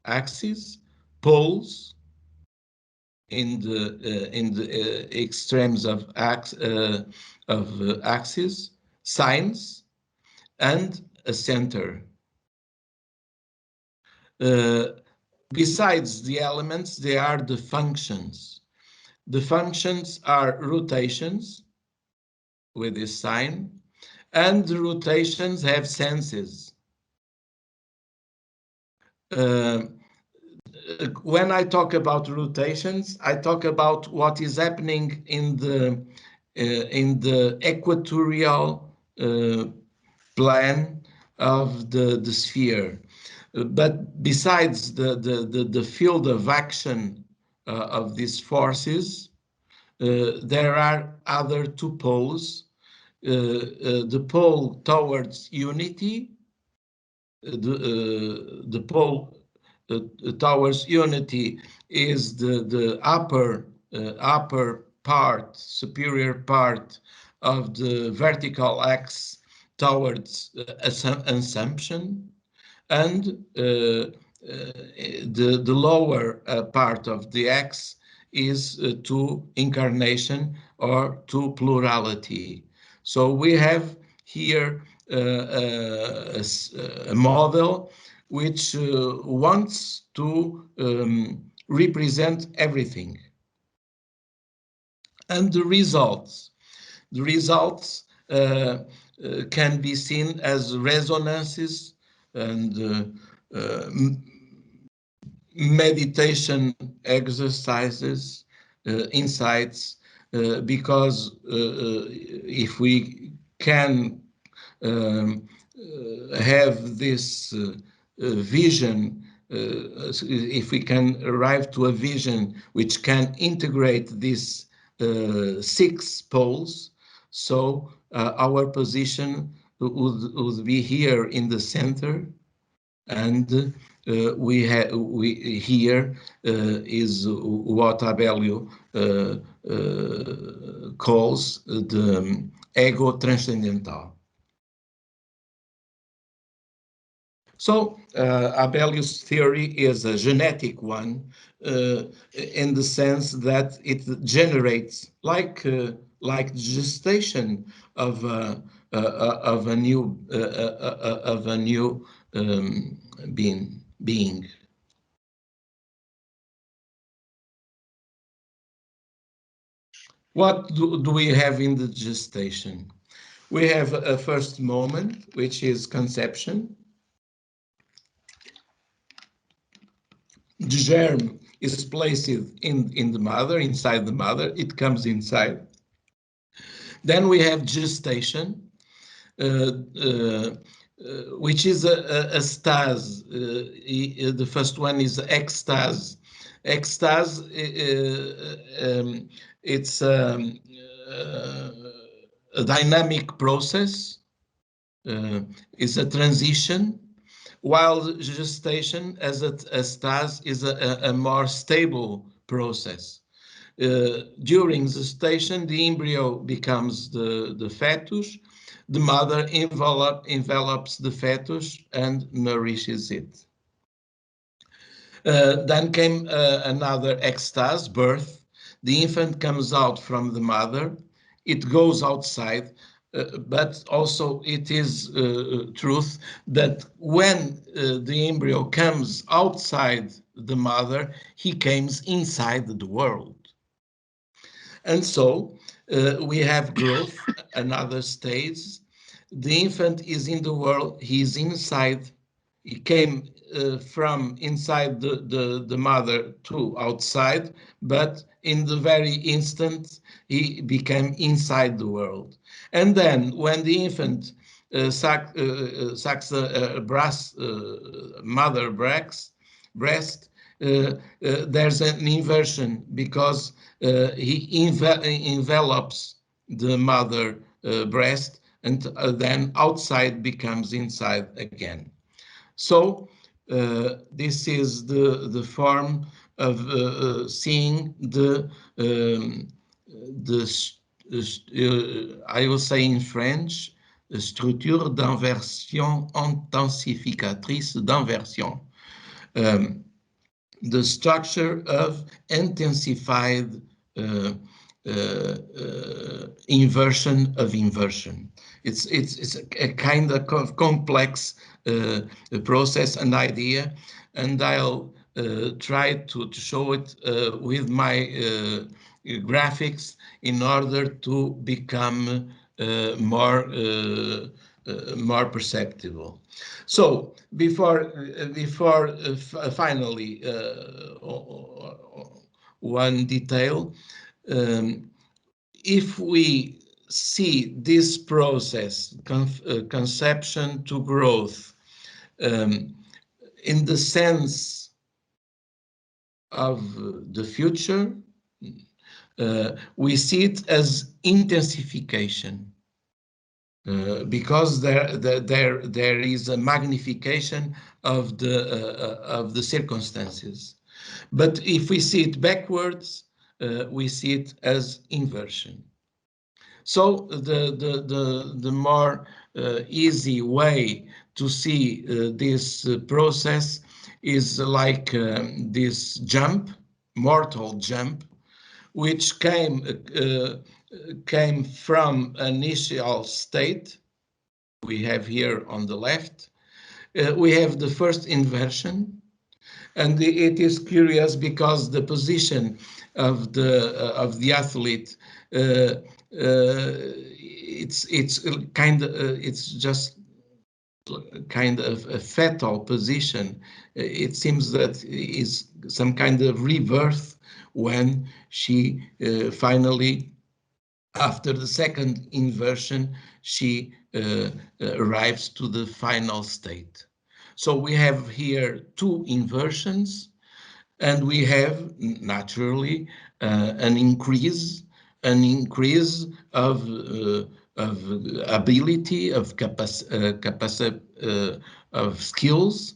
axis, poles in the extremes of axis, signs, and a center. Besides the elements, there are the functions. The functions are rotations with this sign, and the rotations have senses. When I talk about rotations, I talk about what is happening in the equatorial plane of the sphere. But besides the field of action of these forces, there are other two poles. The pole towards unity, the pole towards unity is the upper part, superior part of the vertical axis towards assumption, and the lower part of the X is to incarnation or to plurality. So we have here a model which wants to represent everything. And the results can be seen as resonances and meditation exercises, insights, because if we can have this vision, if we can arrive to a vision which can integrate these 6 poles, so our position would be here in the center, and here is what Abellio calls the ego transcendental. So Abellio's theory is a genetic one in the sense that it generates, like gestation of a new being. What do we have in the gestation? We have a first moment, which is conception. The germ is placed in the mother, inside the mother. It comes inside. Then we have gestation, which is a stase. The first one is ekstase. Ekstase, it's a dynamic process, is a transition, while gestation as a stase is a more stable process. During gestation, the embryo becomes the fetus. The mother envelops the fetus and nourishes it. Then came another ekstase, birth. The infant comes out from the mother. It goes outside, but also it is truth that when the embryo comes outside the mother, he comes inside the world. And so we have growth, another stage. The infant is in the world, he is inside. He came from inside the mother to outside, but in the very instant, he became inside the world. And then when the infant sucks a mother breast, there's an inversion because he envelops the mother breast, and then outside becomes inside again. So this is the form of seeing I will say in French, structure d'inversion intensificatrice d'inversion. The structure of intensified inversion of inversion. It's a kind of complex process and idea, and I'll try to show it with my graphics in order to become more perceptible. So before finally one detail, if we see this process, conception to growth, in the sense of the future, we see it as intensification, because there is a magnification of the circumstances. But if we see it backwards, we see it as inversion. So the more easy way to see this process is like this jump, mortal jump, which came from an initial state. We have here on the left, we have the first inversion, and it is curious because the position of the athlete, it's just kind of a fetal position. It seems that is some kind of rebirth when she finally, after the second inversion, she arrives to the final state. So we have here two inversions, and we have naturally an increase of ability, of capacity, of skills,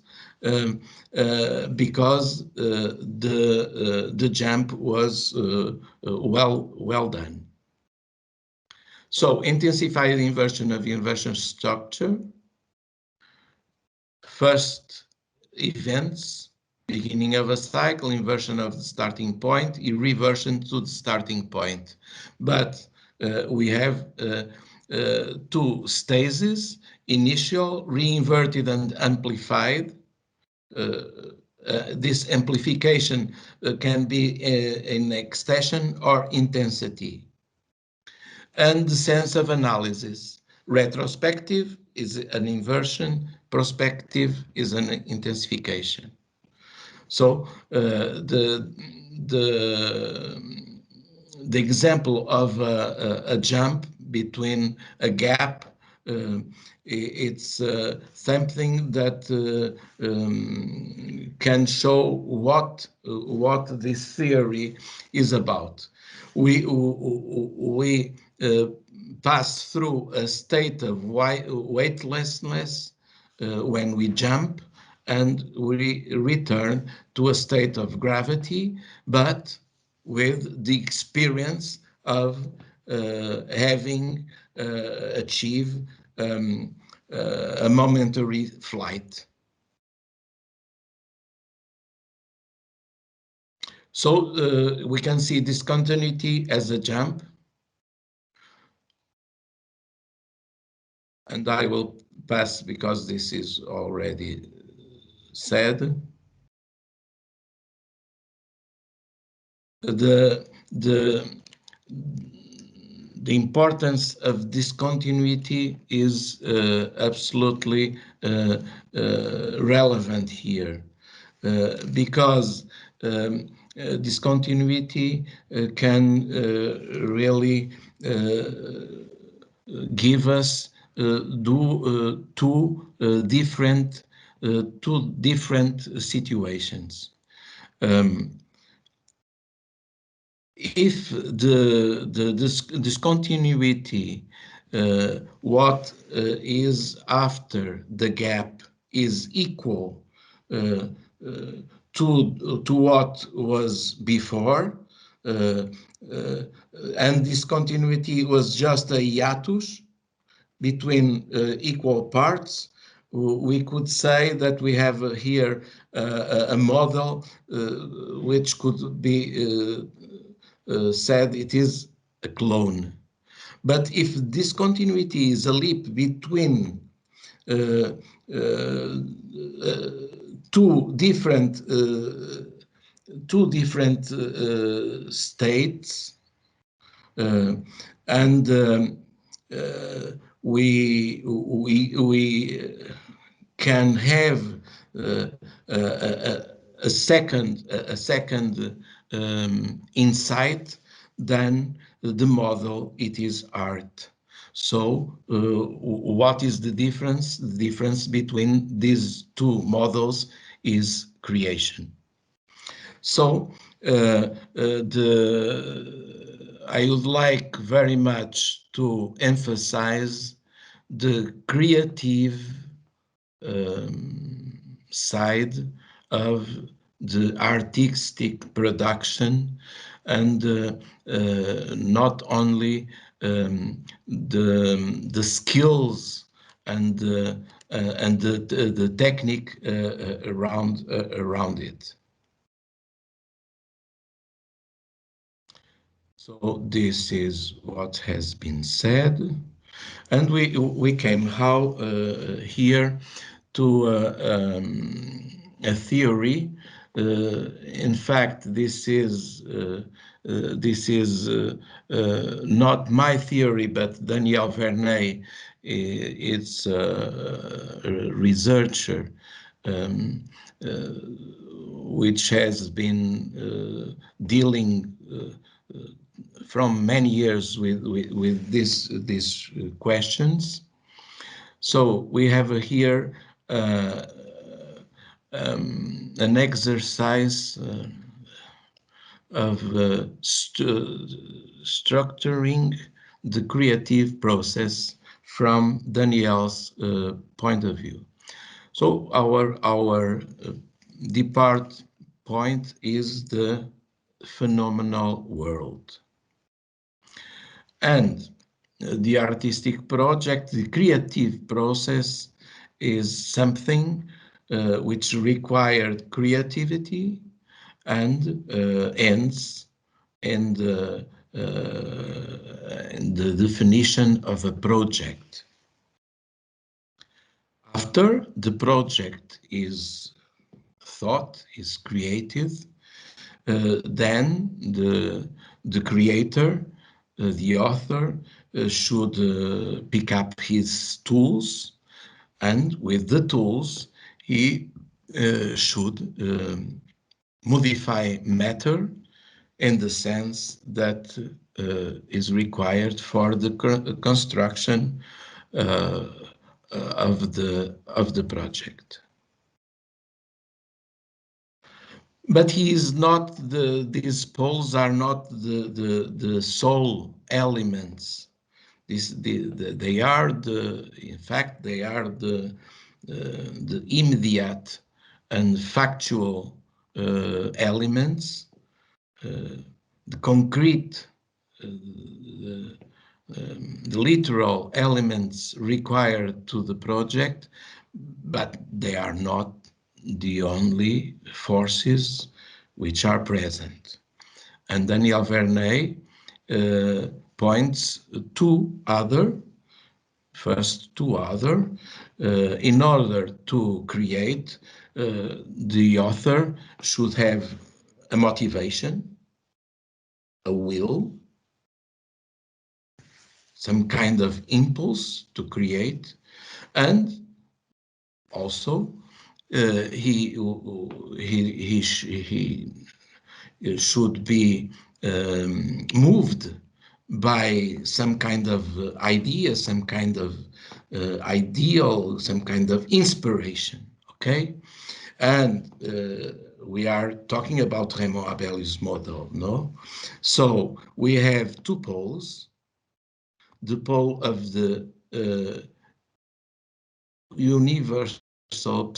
because the jump was well done. So intensify the inversion of the inversion structure. First events, beginning of a cycle, inversion of the starting point, reversion to the starting point. But we have two stages: initial, reinverted, and amplified. This amplification can be in extension or intensity. And the sense of analysis. Retrospective is an inversion, prospective is an intensification. So the example of a jump between a gap, it's something that can show what this theory is about. We pass through a state of weightlessness when we jump, and we return to a state of gravity, but with the experience of having achieved a momentary flight. So we can see discontinuity as a jump. And I will pass because this is already said. The importance of discontinuity is absolutely relevant here, because discontinuity can really give us two different situations. If this discontinuity, what is after the gap, is equal to what was before, and discontinuity was just a hiatus between equal parts, we could say that we have here a model which could be said it is a clone. But if discontinuity is a leap between two different states, and we can have a second insight, then the model, it is art. So what is the difference? The difference between these two models is creation. So I would like very much to emphasize the creative side of the artistic production, and not only the skills and the technique around it. So this is what has been said, and we came here to a theory. In fact, this is not my theory, but Daniel Vernet, it's a researcher um, uh, which has been dealing from many years with these questions. So we have here an exercise of structuring the creative process from Daniel's point of view. So our depart point is the phenomenal world. And the artistic project, the creative process, is something which required creativity and ends in the definition of a project. After the project is thought, is created, then the creator, the author, should pick up his tools, and with the tools he should modify matter in the sense that is required for the construction of the project. But he is not these poles are not the sole elements. They are in fact, they are the immediate and factual elements, the concrete, the literal elements required to the project, but they are not the only forces which are present. And Daniel Vernet points to other, in order to create, the author should have a motivation, a will, some kind of impulse to create, and also he should be moved by some kind of idea, some kind of ideal, some kind of inspiration, okay? And we are talking about Raymond Abelius' model, no? So we have two poles, the pole of the universal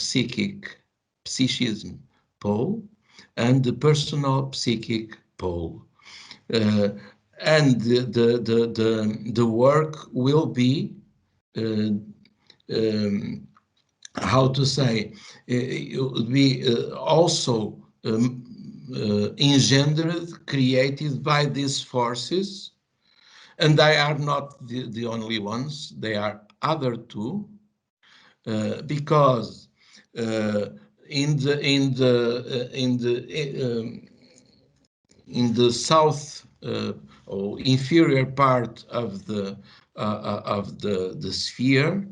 psychism pole, and the personal psychic pole. And the work will be, how to say, it would be also engendered, created by these forces, and they are not the only ones. They are other two, because in the south or inferior part of the sphere,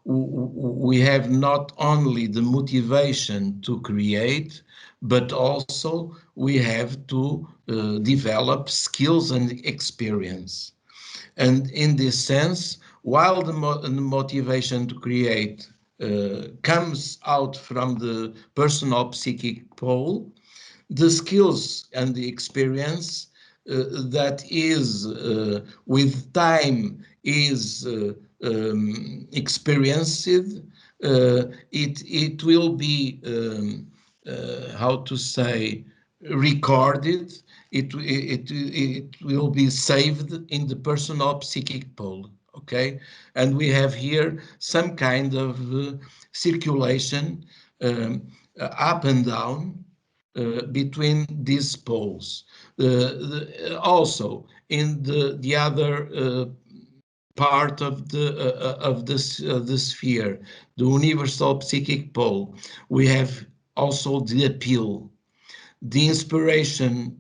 we have not only the motivation to create, but also we have to develop skills and experience. And in this sense, while the motivation to create comes out from the personal psychic pole, the skills and the experience that is with time is experienced, it will be how to say, recorded. It will be saved in the personal psychic pole. Okay, and we have here some kind of circulation up and down between these poles. Also, in the other part of the sphere, the universal psychic pole, we have also the appeal. The inspiration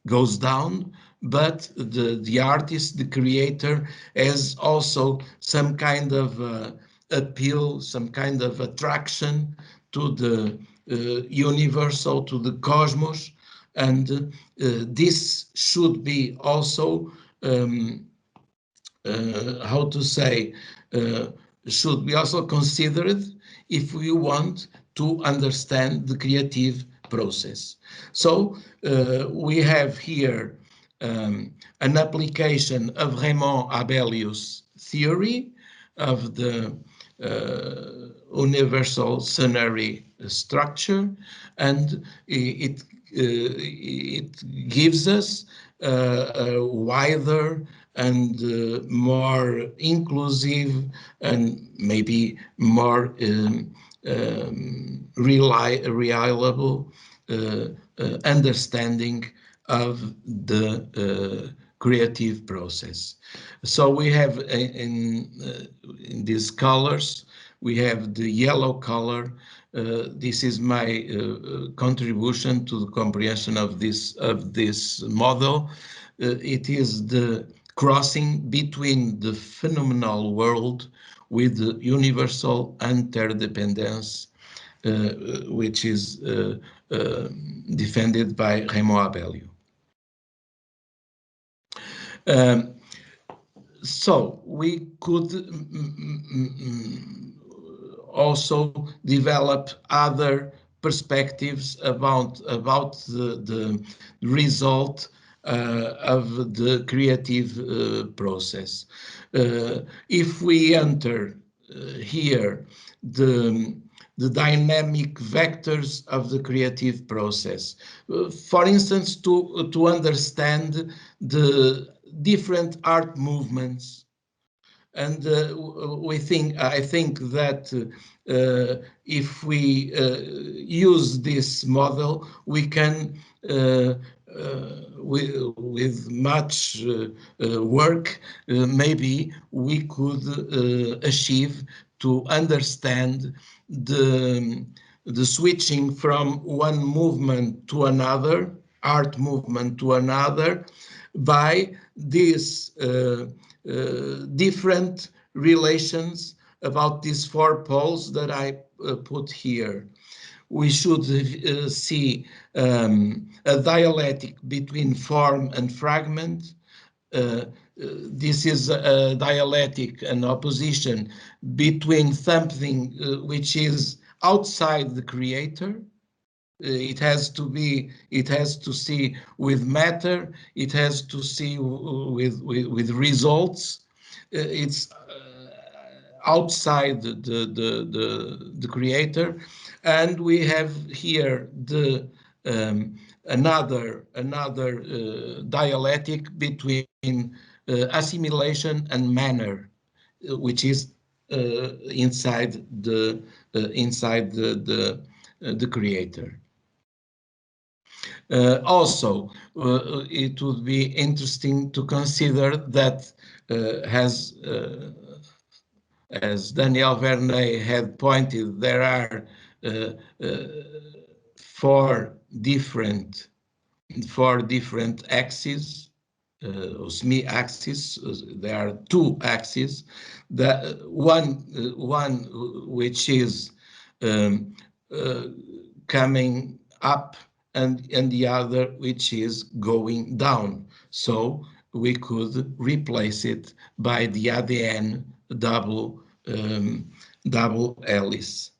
goes down, but the artist, the creator, has also some kind of appeal, some kind of attraction to the universal, to the cosmos, and this should be also how to say, should be also considered if we want to understand the creative process. So we have here an application of Raymond Abelius' theory of the universal sonary structure, and it gives us a wider and more inclusive and maybe more reliable understanding of the creative process. So we have in these colors, we have the yellow color. This is my contribution to the comprehension of this model. It is the crossing between the phenomenal world with the universal interdependence, which is defended by Raymond Abelius. So we could also develop other perspectives about the result of the creative process. If we enter here the dynamic vectors of the creative process, for instance, to understand the different art movements. And I think that if we use this model, we can, with much work, maybe we could achieve to understand the switching from one movement to another, art movement to another, by these different relations about these four poles that I put here. We should see a dialectic between form and fragment. This is a dialectic, an opposition between something which is outside the creator. It has to see with matter, it has to see with results. It's outside the creator, and we have here the another dialectic between assimilation and manner, which is inside the creator. Also, it would be interesting to consider that as Daniel Verneuil had pointed, there are four different axes, semi-axis. There are two axes. The one which is coming up, and the other which is going down. So we could replace it by the ADN double hélice.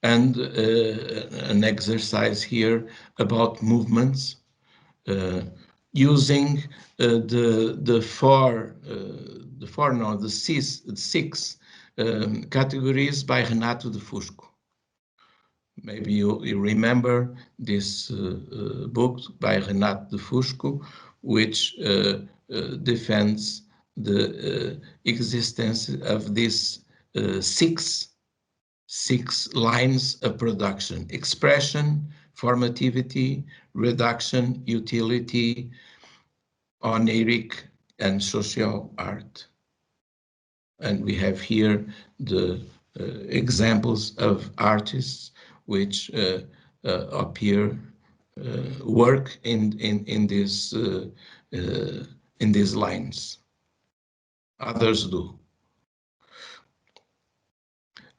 And an exercise here about movements using the six categories by Renato de Fusco. Maybe you remember this book by Renato de Fusco, which defends the existence of these six lines of production: expression, formativity, reduction, utility, oniric, and social art. And we have here the examples of artists which appear work in these lines. Others do.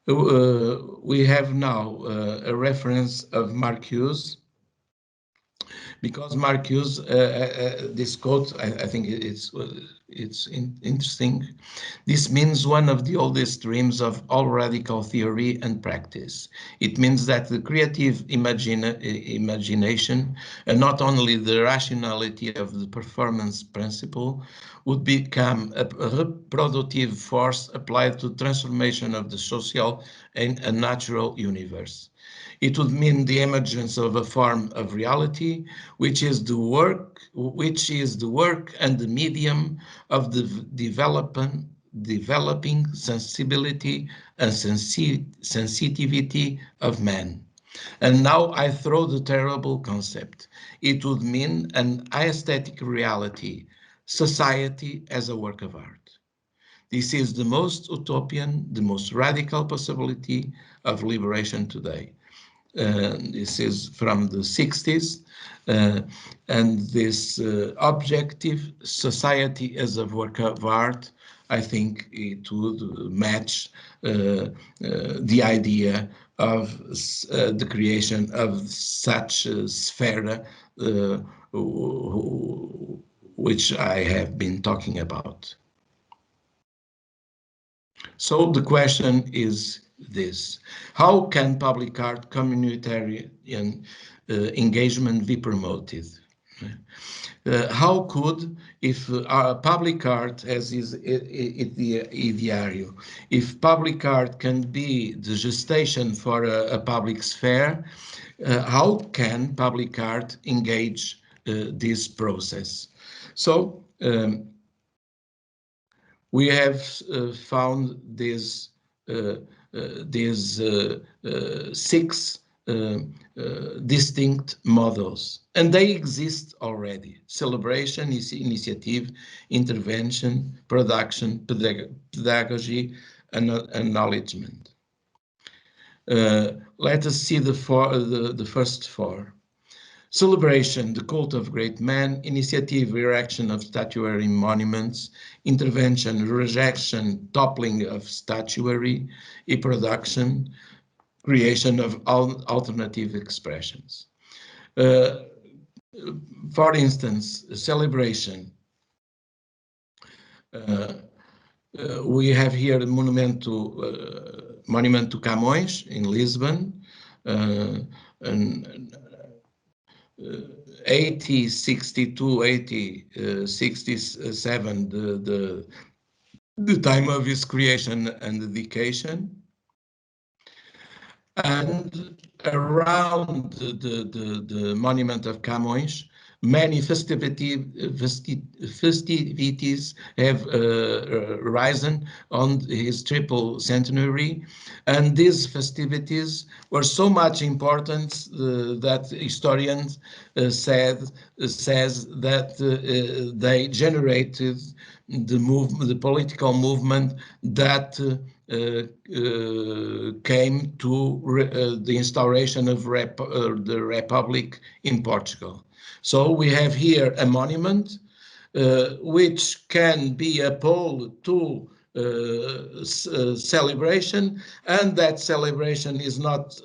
We have now a reference of Marcuse, because Marcuse, this quote, I think it's interesting. This means one of the oldest dreams of all radical theory and practice. It means that the creative imagination, and not only the rationality of the performance principle, would become a reproductive force applied to transformation of the social and a natural universe. It would mean the emergence of a form of reality, which is the work and the medium of the developing sensibility and sensitivity of man. And now I throw the terrible concept. It would mean an aesthetic reality, society as a work of art. This is the most utopian, the most radical possibility of liberation today. This is from the 60s, and this objective society as a work of art, I think it would match the idea of the creation of such a sphere which I have been talking about. So the question is this: how can public art communitarian engagement be promoted? How could, if public art, as is the ideario, if public art can be the gestation for a public sphere, how can public art engage this process? So we have found these six distinct models, and they exist already: celebration, initiative, intervention, production, pedagogy, and acknowledgement. Let us see the first four. Celebration, the cult of great men; initiative, erection of statuary monuments; intervention, rejection, toppling of statuary; reproduction, creation of alternative expressions. For instance, celebration. We have here the monument to Camões in Lisbon, and 1862, 1867, the time of his creation and dedication. And around the monument of Camões, many festivities have risen on his triple centenary, and these festivities were so much important that historians says that they generated the political movement that came to the instauration of the Republic in Portugal. So we have here a monument which can be a pole to celebration, and that celebration is not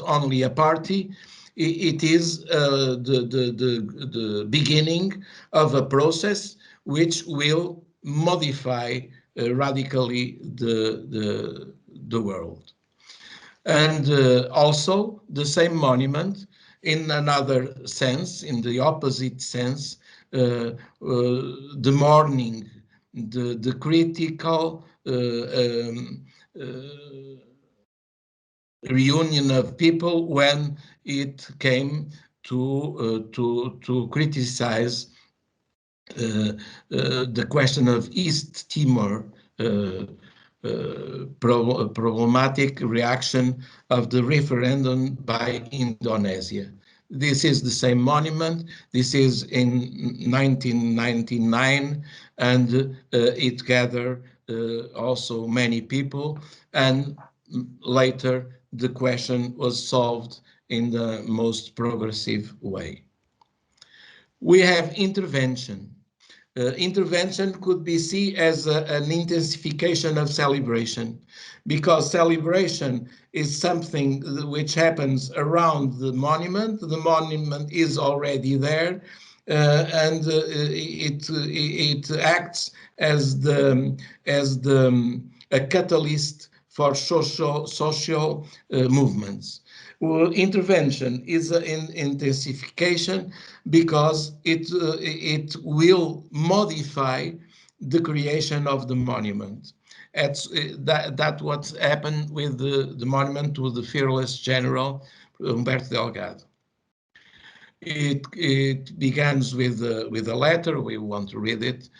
only a party. It is the beginning of a process which will modify radically the world. And also the same monument, in another sense, in the opposite sense, the mourning, the critical reunion of people when it came to criticize the question of East Timor, problematic reaction of the referendum by Indonesia. This is the same monument. This is in 1999, and it gathered also many people, and later the question was solved in the most progressive way. We have intervention. Intervention could be seen as an intensification of celebration, because celebration is something which happens around the monument. The monument is already there, and it acts as a catalyst for social movements. Intervention is an intensification because it will modify the creation of the monument. That's what happened with the monument to the fearless general Humberto Delgado. It begins with a letter. We want to read it.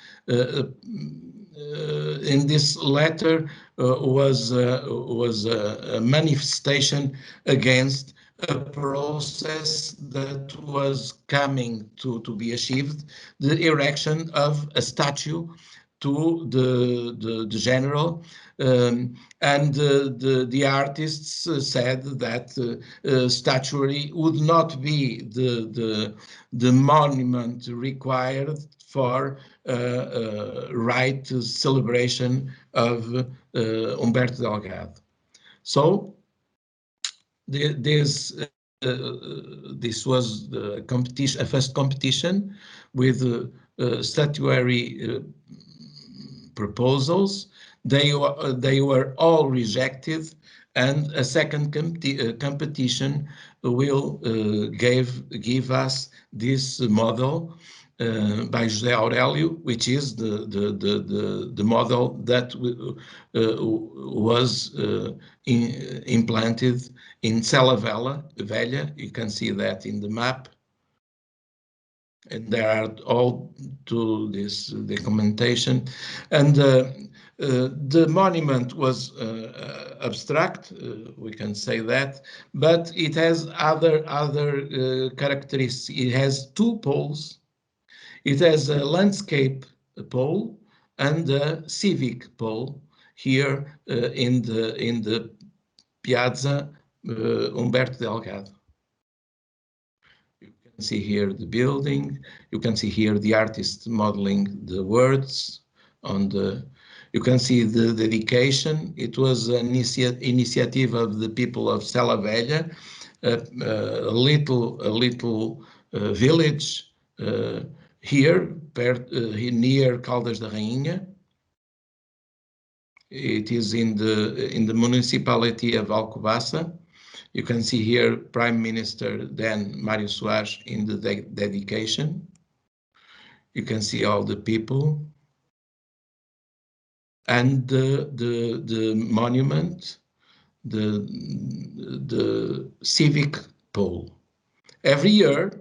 In this letter was a manifestation against a process that was coming to be achieved, the erection of a statue to the general, and the artists said that statuary would not be the monument required for right celebration of Humberto Delgado. So this was the competition, a first competition with statuary proposals. They were all rejected, and a second competition will give us this model by José Aurélio, which is the model that was implanted in Cella Velha. You can see that in the map. And there are all to this documentation. And the monument was abstract, we can say that, but it has other characteristics. It has two poles. It has a landscape pole and a civic pole here in the Piazza Humberto Delgado. You can see here the building. You can see here the artist modeling the words on the. You can see the dedication. It was an initiative of the people of Cella Velha, a little village here near Caldas da Rainha. It is in the municipality of Alcobaça. You can see here Prime Minister then Mário Soares in the dedication. You can see all the people. And the monument, the civic pole. Every year,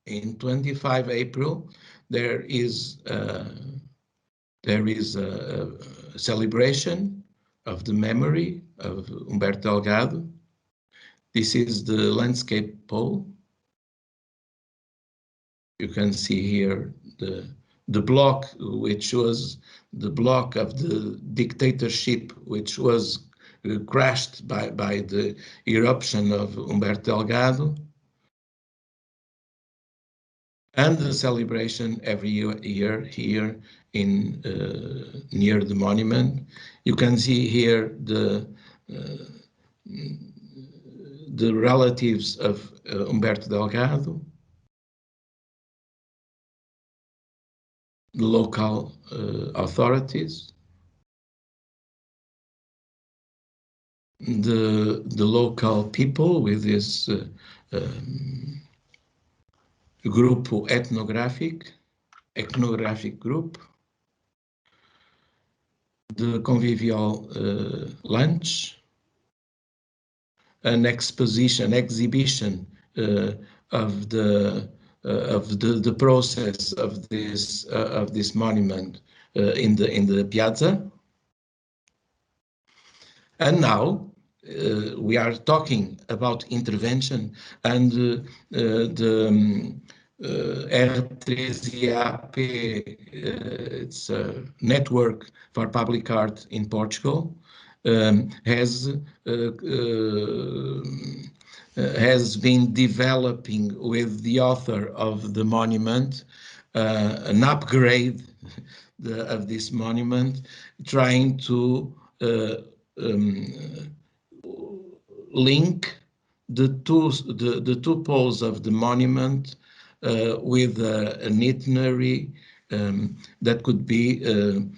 in 25 April, there is a celebration of the memory of Humberto Delgado. This is the landscape pole. You can see here the block, which was the block of the dictatorship, which was crashed by the eruption of Humberto Delgado. and the celebration every year here in near the monument. You can see here the relatives of Humberto Delgado, the local authorities, the local people with this grupo ethnographic group, the convivial lunch, an exhibition of the process of this monument in the piazza. And now we are talking about intervention, and the R3AP, it's a network for public art in Portugal, has been developing with the author of the monument an upgrade of this monument, trying to link the two poles of the monument with an itinerary that could be an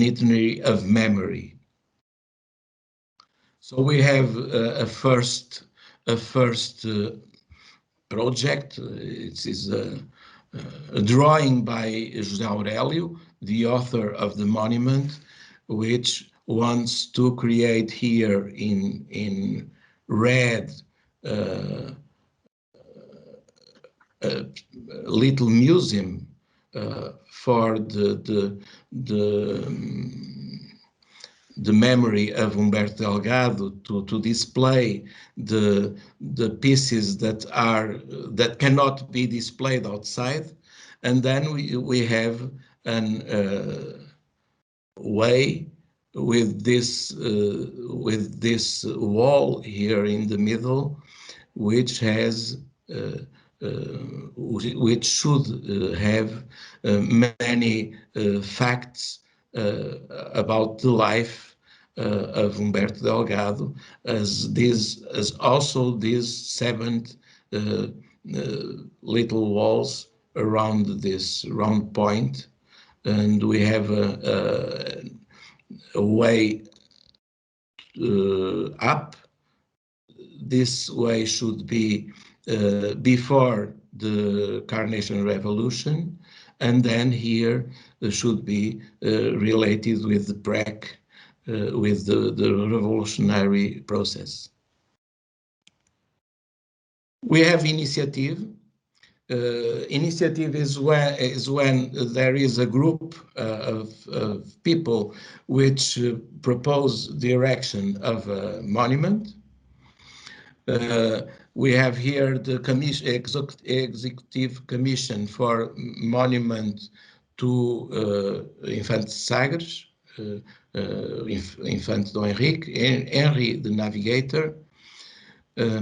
itinerary of memory. So we have a first project. It is a drawing by José Aurélio, the author of the monument, which wants to create here in red a little museum for the memory of Humberto Delgado, to display the pieces that cannot be displayed outside, and then we have an way with this wall here in the middle, which has which should have many facts about the life of Humberto Delgado, as also these 7 little walls around this round point, and we have a way up. This way should be before the Carnation Revolution, and then here should be related with the PREC, with the revolutionary process. We have initiative. Initiative is when there is a group of people which propose the erection of a monument. We have here the Executive Commission for Monument to Infante Sagres, Infante Dom Henrique, Henry the Navigator, a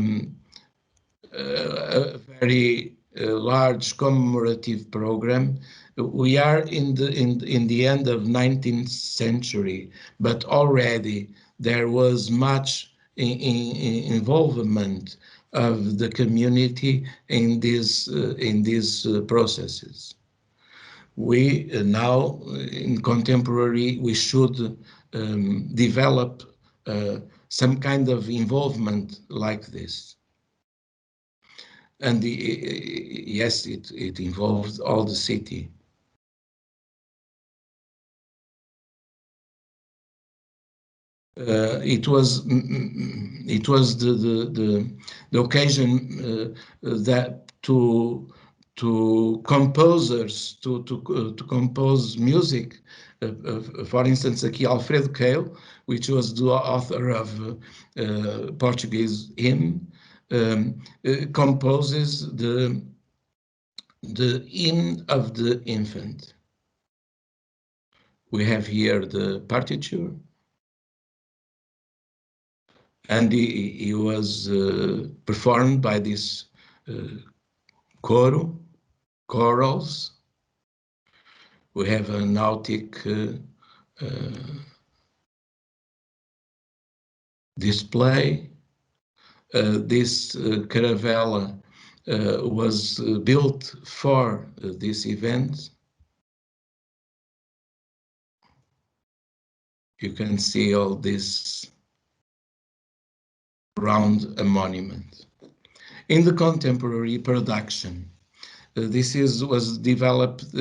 very large commemorative program. We are in the end of 19th century, but already there was much involvement of the community in these processes. We now, in contemporary, we should develop some kind of involvement like this. And yes, it involved all the city. It was the occasion that to composers to compose music. For instance, aqui Alfredo Keil, which was the author of Portuguese hymn, composes the hymn of the infant. We have here the partiture, and he was performed by this coro, corals. We have a nautic display. This caravella was built for this event. You can see all this around a monument. In the contemporary production, was developed.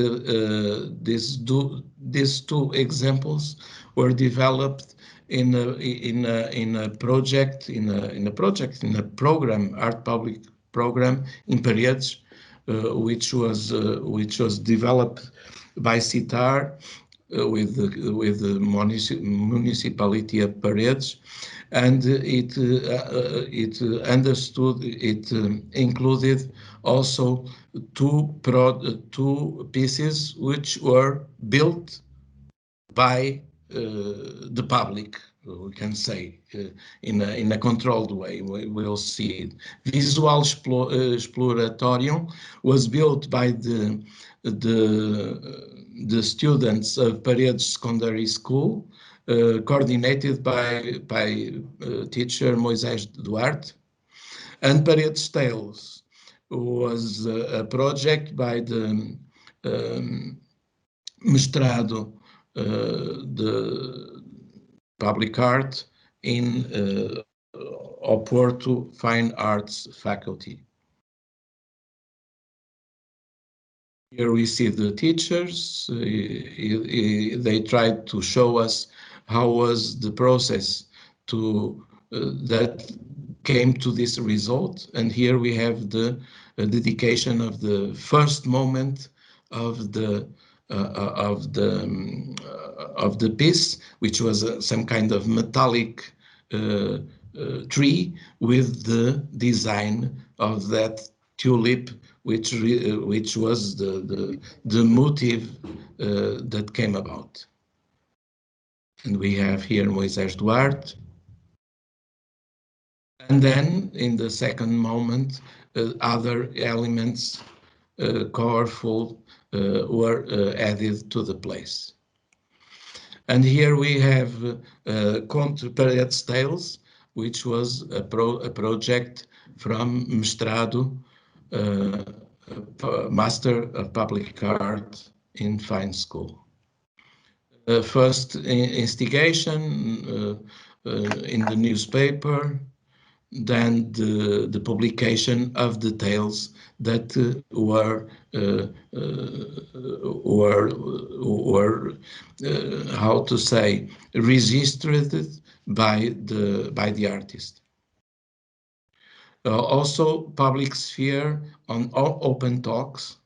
These two examples were developed in a program, art public program in Paredes, which was developed by CITAR with the municipality of Paredes, and it included also two pieces which were built by the public, we can say, in a controlled way. We'll see it. Visual Exploratorium was built by the students of Paredes Secondary School, coordinated by teacher Moisés Duarte, and Paredes Tales was a project by the mestrado, the public art in Oporto Fine Arts faculty. Here we see the teachers. They tried to show us how was the process that came to this result. And here we have the dedication of the first moment of the piece, which was some kind of metallic tree with the design of that tulip, which was the motive that came about. And we have here Moisés Duarte. And then in the second moment, other elements colorful were added to the place. And here we have Conte Paredes Tales, which was a project from Mestrado, Master of Public Art in Fine School. First instigation in the newspaper, then the publication of the tales that were how to say, registered by the artist. Also public sphere on open talks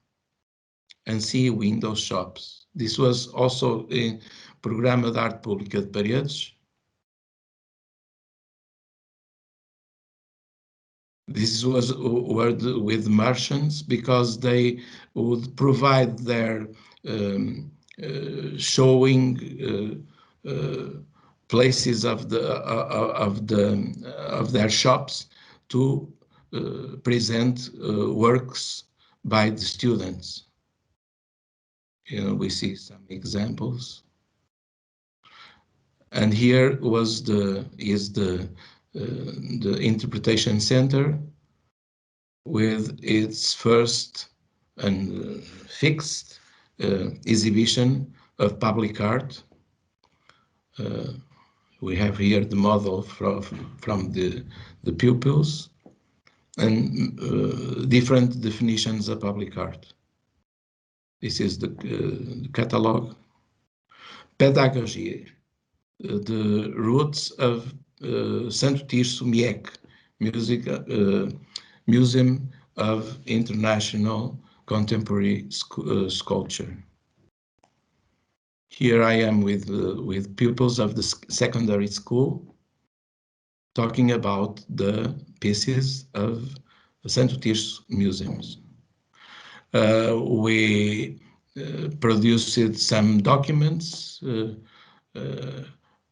and see window shops. This was also in Programa de Arte Pública de Paredes. This was with merchants, because they would provide their showing places of their shops to present works by the students. We see some examples, and here is the interpretation center with its first and fixed exhibition of public art. We have here the model from the pupils and different definitions of public art. This is the catalog. Pedagogy, the roots of Santo Tirso MIEC, Museum of International Contemporary Sculpture. Here I am with pupils of the secondary school, talking about the pieces of Santo Tirso museums. We produced some documents.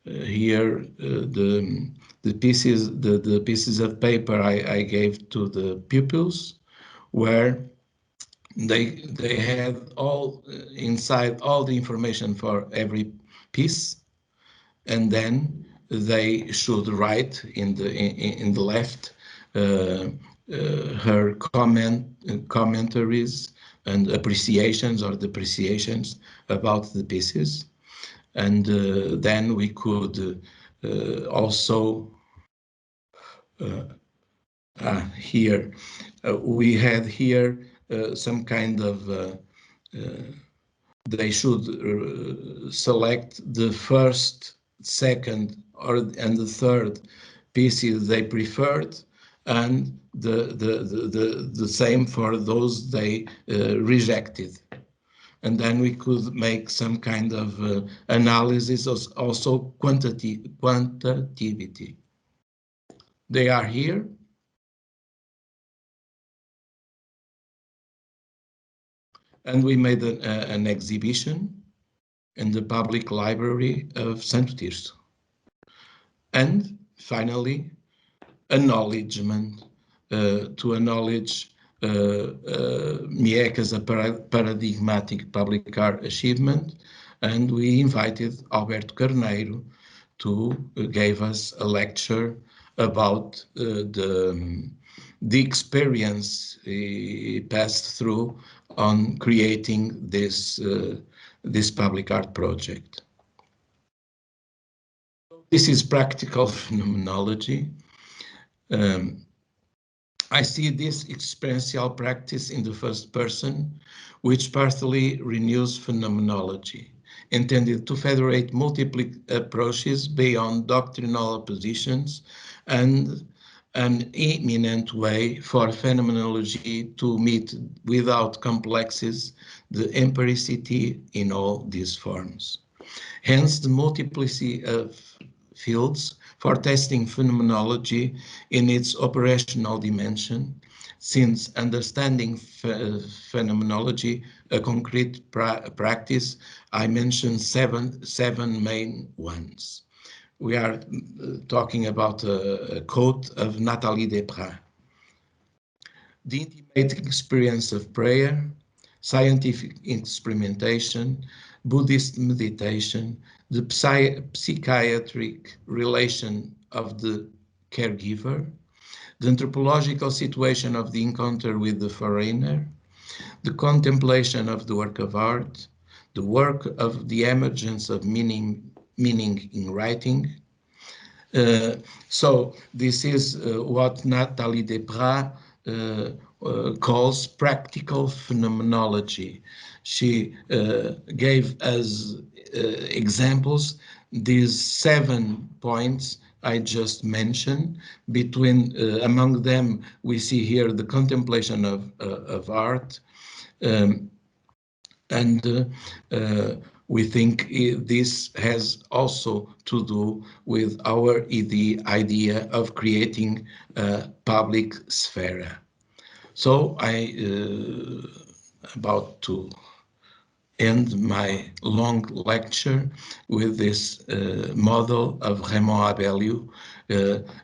Here the pieces of paper I gave to the pupils were they had all inside all the information for every piece, and then they should write in the left her commentaries and appreciations or depreciations about the pieces, and then we could also here we had here some kind of they should select the first, second, and the third pieces they preferred, and the same for those they rejected. And then we could make some kind of analysis, also quantitativity. They are here. And we made an exhibition in the public library of Santo Tirso. And finally, acknowledgement to acknowledge MIECA's paradigmatic public art achievement, and we invited Alberto Carneiro to give us a lecture about the experience he passed through on creating this public art project. This is practical phenomenology. I see this experiential practice in the first person, which partly renews phenomenology, intended to federate multiple approaches beyond doctrinal positions and an imminent way for phenomenology to meet without complexes the empiricity in all these forms. Hence, the multiplicity of fields for testing phenomenology in its operational dimension, since understanding phenomenology, a concrete practice, I mentioned seven main ones. We are talking about a quote of Nathalie Desprez. The intimate experience of prayer, scientific experimentation, Buddhist meditation, the psychiatric relation of the caregiver, the anthropological situation of the encounter with the foreigner, the contemplation of the work of art, the work of the emergence of meaning in writing. So this is what Nathalie Desprez calls practical phenomenology. She gave as examples these 7 points I just mentioned. Between among them, we see here the contemplation of art, and we think this has also to do with our idea of creating a public sphere. So I about to end my long lecture with this model of Raymond Abellio,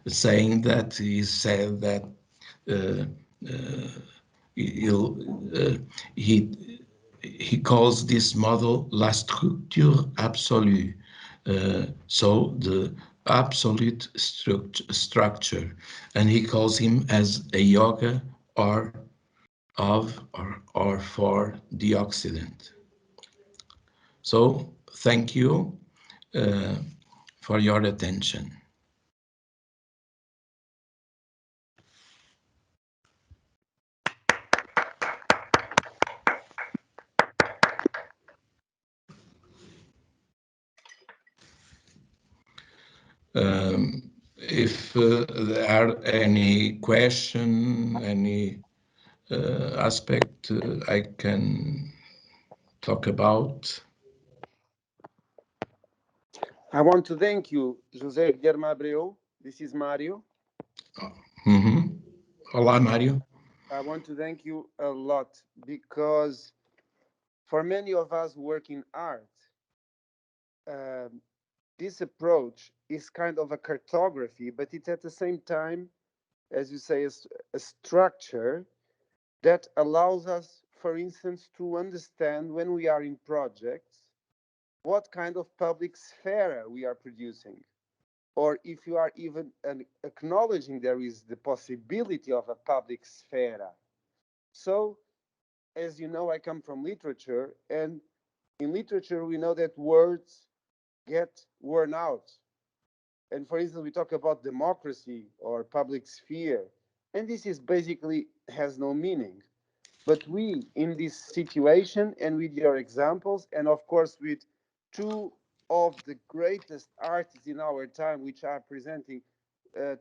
saying that he said that he calls this model la structure absolue, so the absolute structure, and he calls him as a yoga or of or for the Occident. So thank you for your attention. If there are any question, any aspect I can talk about. I want to thank you, José Guilherme Abreu. This is Mario. Olá, Mario. I want to thank you a lot because for many of us who work in art, this approach is kind of a cartography, but it's at the same time, as you say, a structure that allows us for instance, to understand when we are in projects, what kind of public sphere we are producing, or if you are even acknowledging there is the possibility of a public sphere. So, as you know, I come from literature, and in literature, we know that words get worn out. And for instance, we talk about democracy or public sphere, and this is basically has no meaning. But we, in this situation, and with your examples, and of course with two of the greatest artists in our time, which are presenting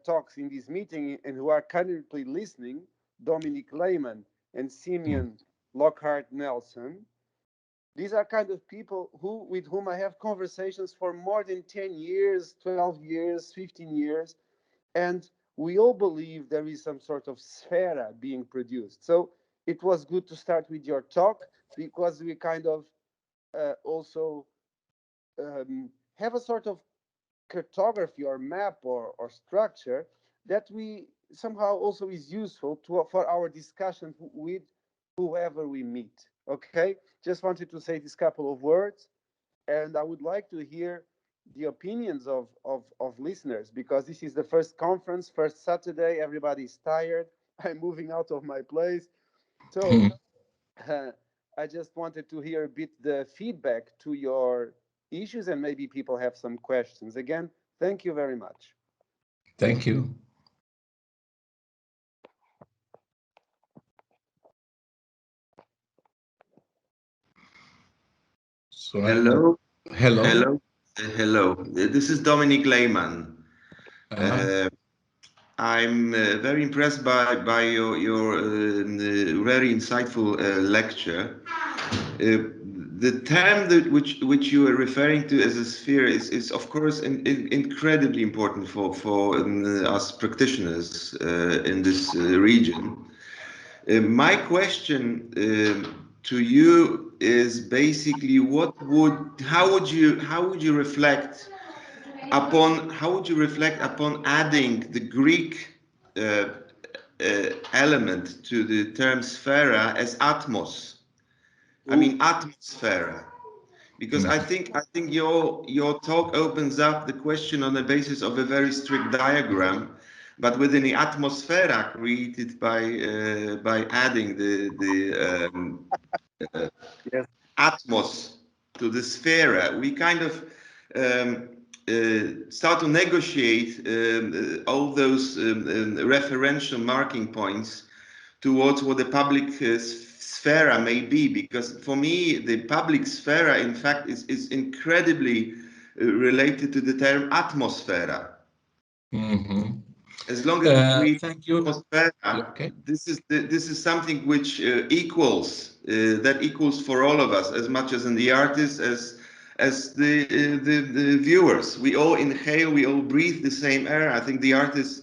talks in this meeting and who are currently listening, Dominic Lehmann and Simeon Lockhart Nelson, these are kind of people with whom I have conversations for more than 10 years, 12 years, 15 years, and we all believe there is some sort of sphere being produced. So it was good to start with your talk because we kind of also have a sort of cartography or map or structure that we somehow also is useful for our discussion with whoever we meet. Okay, just wanted to say this couple of words, and I would like to hear the opinions of listeners because this is the first conference, first Saturday. Everybody's tired. I'm moving out of my place, so uh, I just wanted to hear a bit the feedback to your issues, and maybe people have some questions. Again, thank you very much. Thank you. So hello. Hello. Hello. Hello. This is Dominic Lehmann. I'm very impressed by your very insightful lecture. The term that which you are referring to as a sphere is of course incredibly important for us practitioners in this region. My question to you is basically how would you reflect upon adding the Greek element to the term sphera as atmos? I mean atmosphere, because I think your talk opens up the question on the basis of a very strict diagram, but within the atmosphere created by adding the Yes. atmos to the sphere, we kind of start to negotiate all those referential marking points towards what the public sphere may be, because for me the public sphere in fact is incredibly related to the term atmosphere. Mm-hmm. As long as we thank you. atmosphere, Okay. this is something which equals for all of us as much as in the artists as the viewers. We all inhale, we all breathe the same air. I think the artist's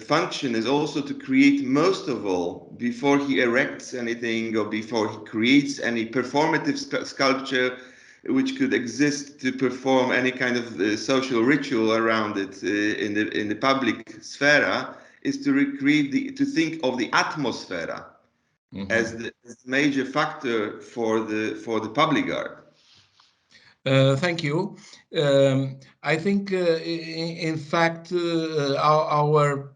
function is also to create, most of all, before he erects anything or before he creates any performative sculpture which could exist to perform any kind of social ritual around it in the public sphere, is to recreate to think of the atmosphere as the major factor for the public art. Thank you. I think, in fact, our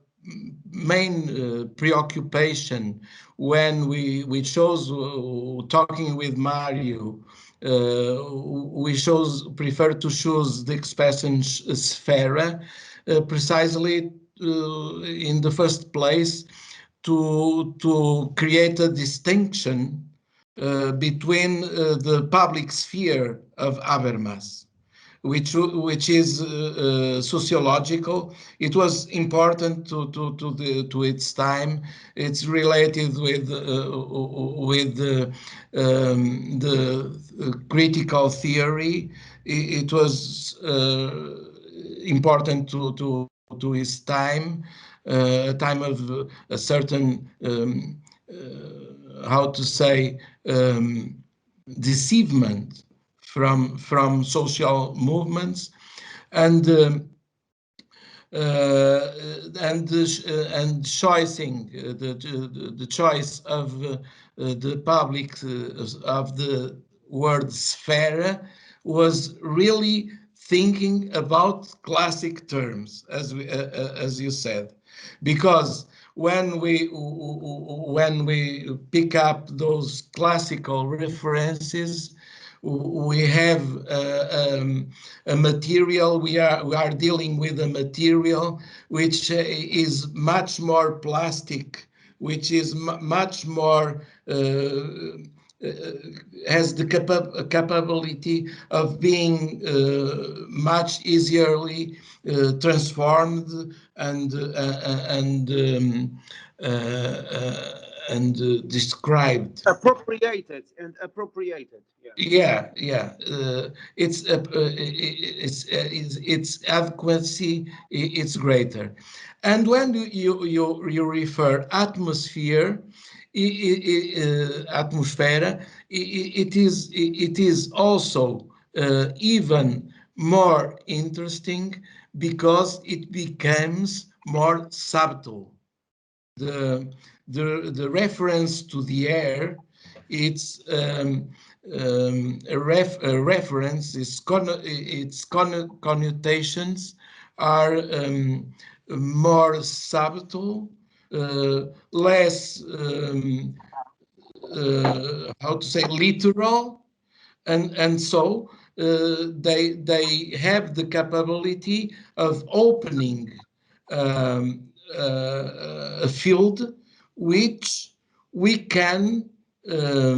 main preoccupation when we chose talking with Mario, we prefer to choose the expression sphere precisely in the first place to create a distinction between the public sphere of Habermas, which is sociological. It was important to its time. It's related with the critical theory. It was important to his time, a time of a certain how to say deceivement from social movements, and and choosing the choice of the public of the word sphere was really thinking about classic terms, as you said, because when we pick up those classical references, we have a material. We are dealing with a material which is much more plastic, which is much more has the capability of being much easily transformed and described. Appropriated. Yeah. Yeah. Its adequacy it's greater, and when you refer atmosphere, atmosphere, it is also even more interesting because it becomes more subtle. The reference to the air, it's a reference, its connotations are more subtle, less how to say, literal, and so they have the capability of opening a field which we can uh,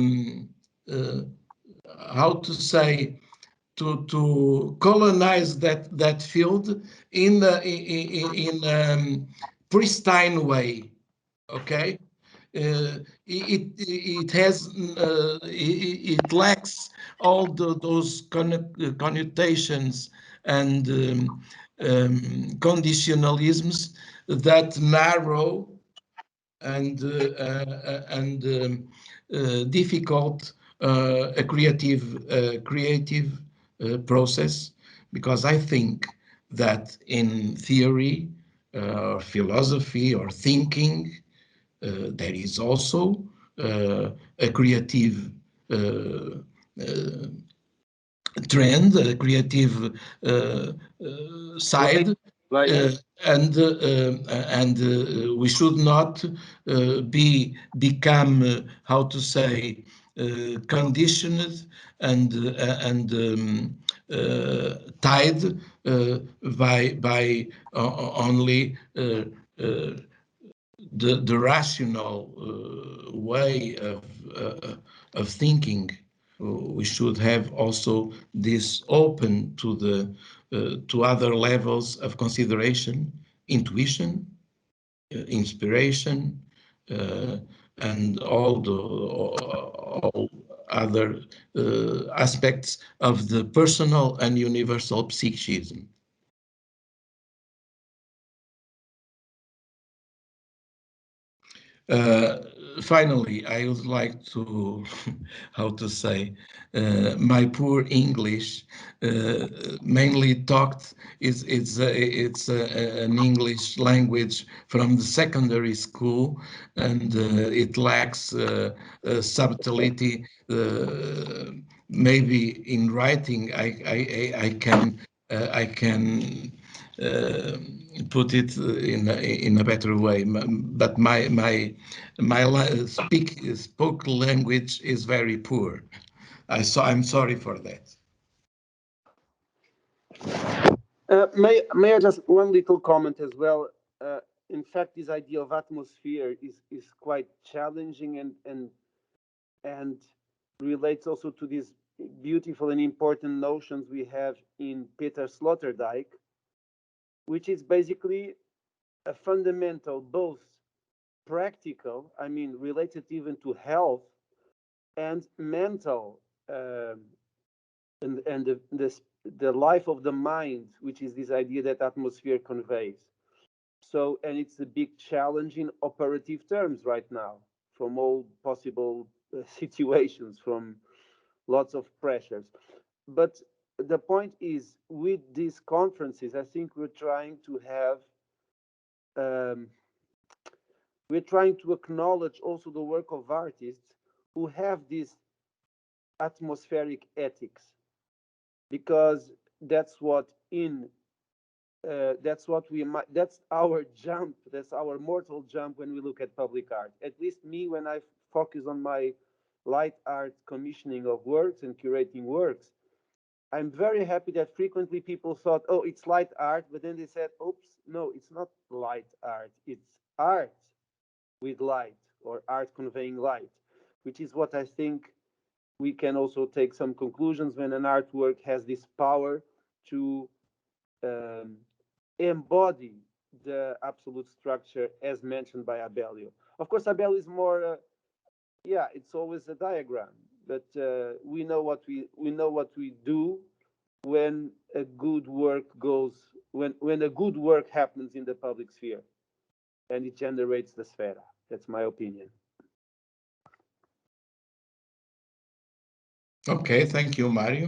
how to say, to colonize that field in pristine way. Okay. It has it lacks all those connotations and conditionalisms that narrow and difficult a creative process, because I think that in theory, philosophy or thinking, there is also a creative trend, a creative side, and we should not become how to say, conditioned and tied by only the rational way of thinking. We should have also this open to the to other levels of consideration, intuition, inspiration, and all other aspects of the personal and universal psychism. Finally, I would like to, how to say, my poor English, mainly talked, it's an English language from the secondary school, and it lacks subtlety. Maybe in writing, I can put it in a better way, but my spoken language is very poor. I'm sorry for that. May I just one little comment as well? In fact, this idea of atmosphere is quite challenging and relates also to these beautiful and important notions we have in Peter Sloterdijk, which is basically a fundamental, both practical, I mean, related even to health, and mental, and the life of the mind, which is this idea that atmosphere conveys. So, and it's a big challenge in operative terms right now, from all possible situations, from lots of pressures. But the point is, with these conferences, I think we're trying to have we're trying to acknowledge also the work of artists who have this atmospheric ethics, because that's what that's our jump, that's our mortal jump when we look at public art. At least me, when I focus on my light art commissioning of works and curating works, I'm very happy that frequently people thought, oh, it's light art, but then they said, oops, no, it's not light art, it's art with light, or art conveying light, which is what I think we can also take some conclusions when an artwork has this power to um, embody the absolute structure as mentioned by Abellio. Of course, Abellio is more, yeah, it's always a diagram, but we know what we do when a good work goes, when a good work happens in the public sphere, and it generates the sfera. That's my opinion. Okay, thank you, Mario.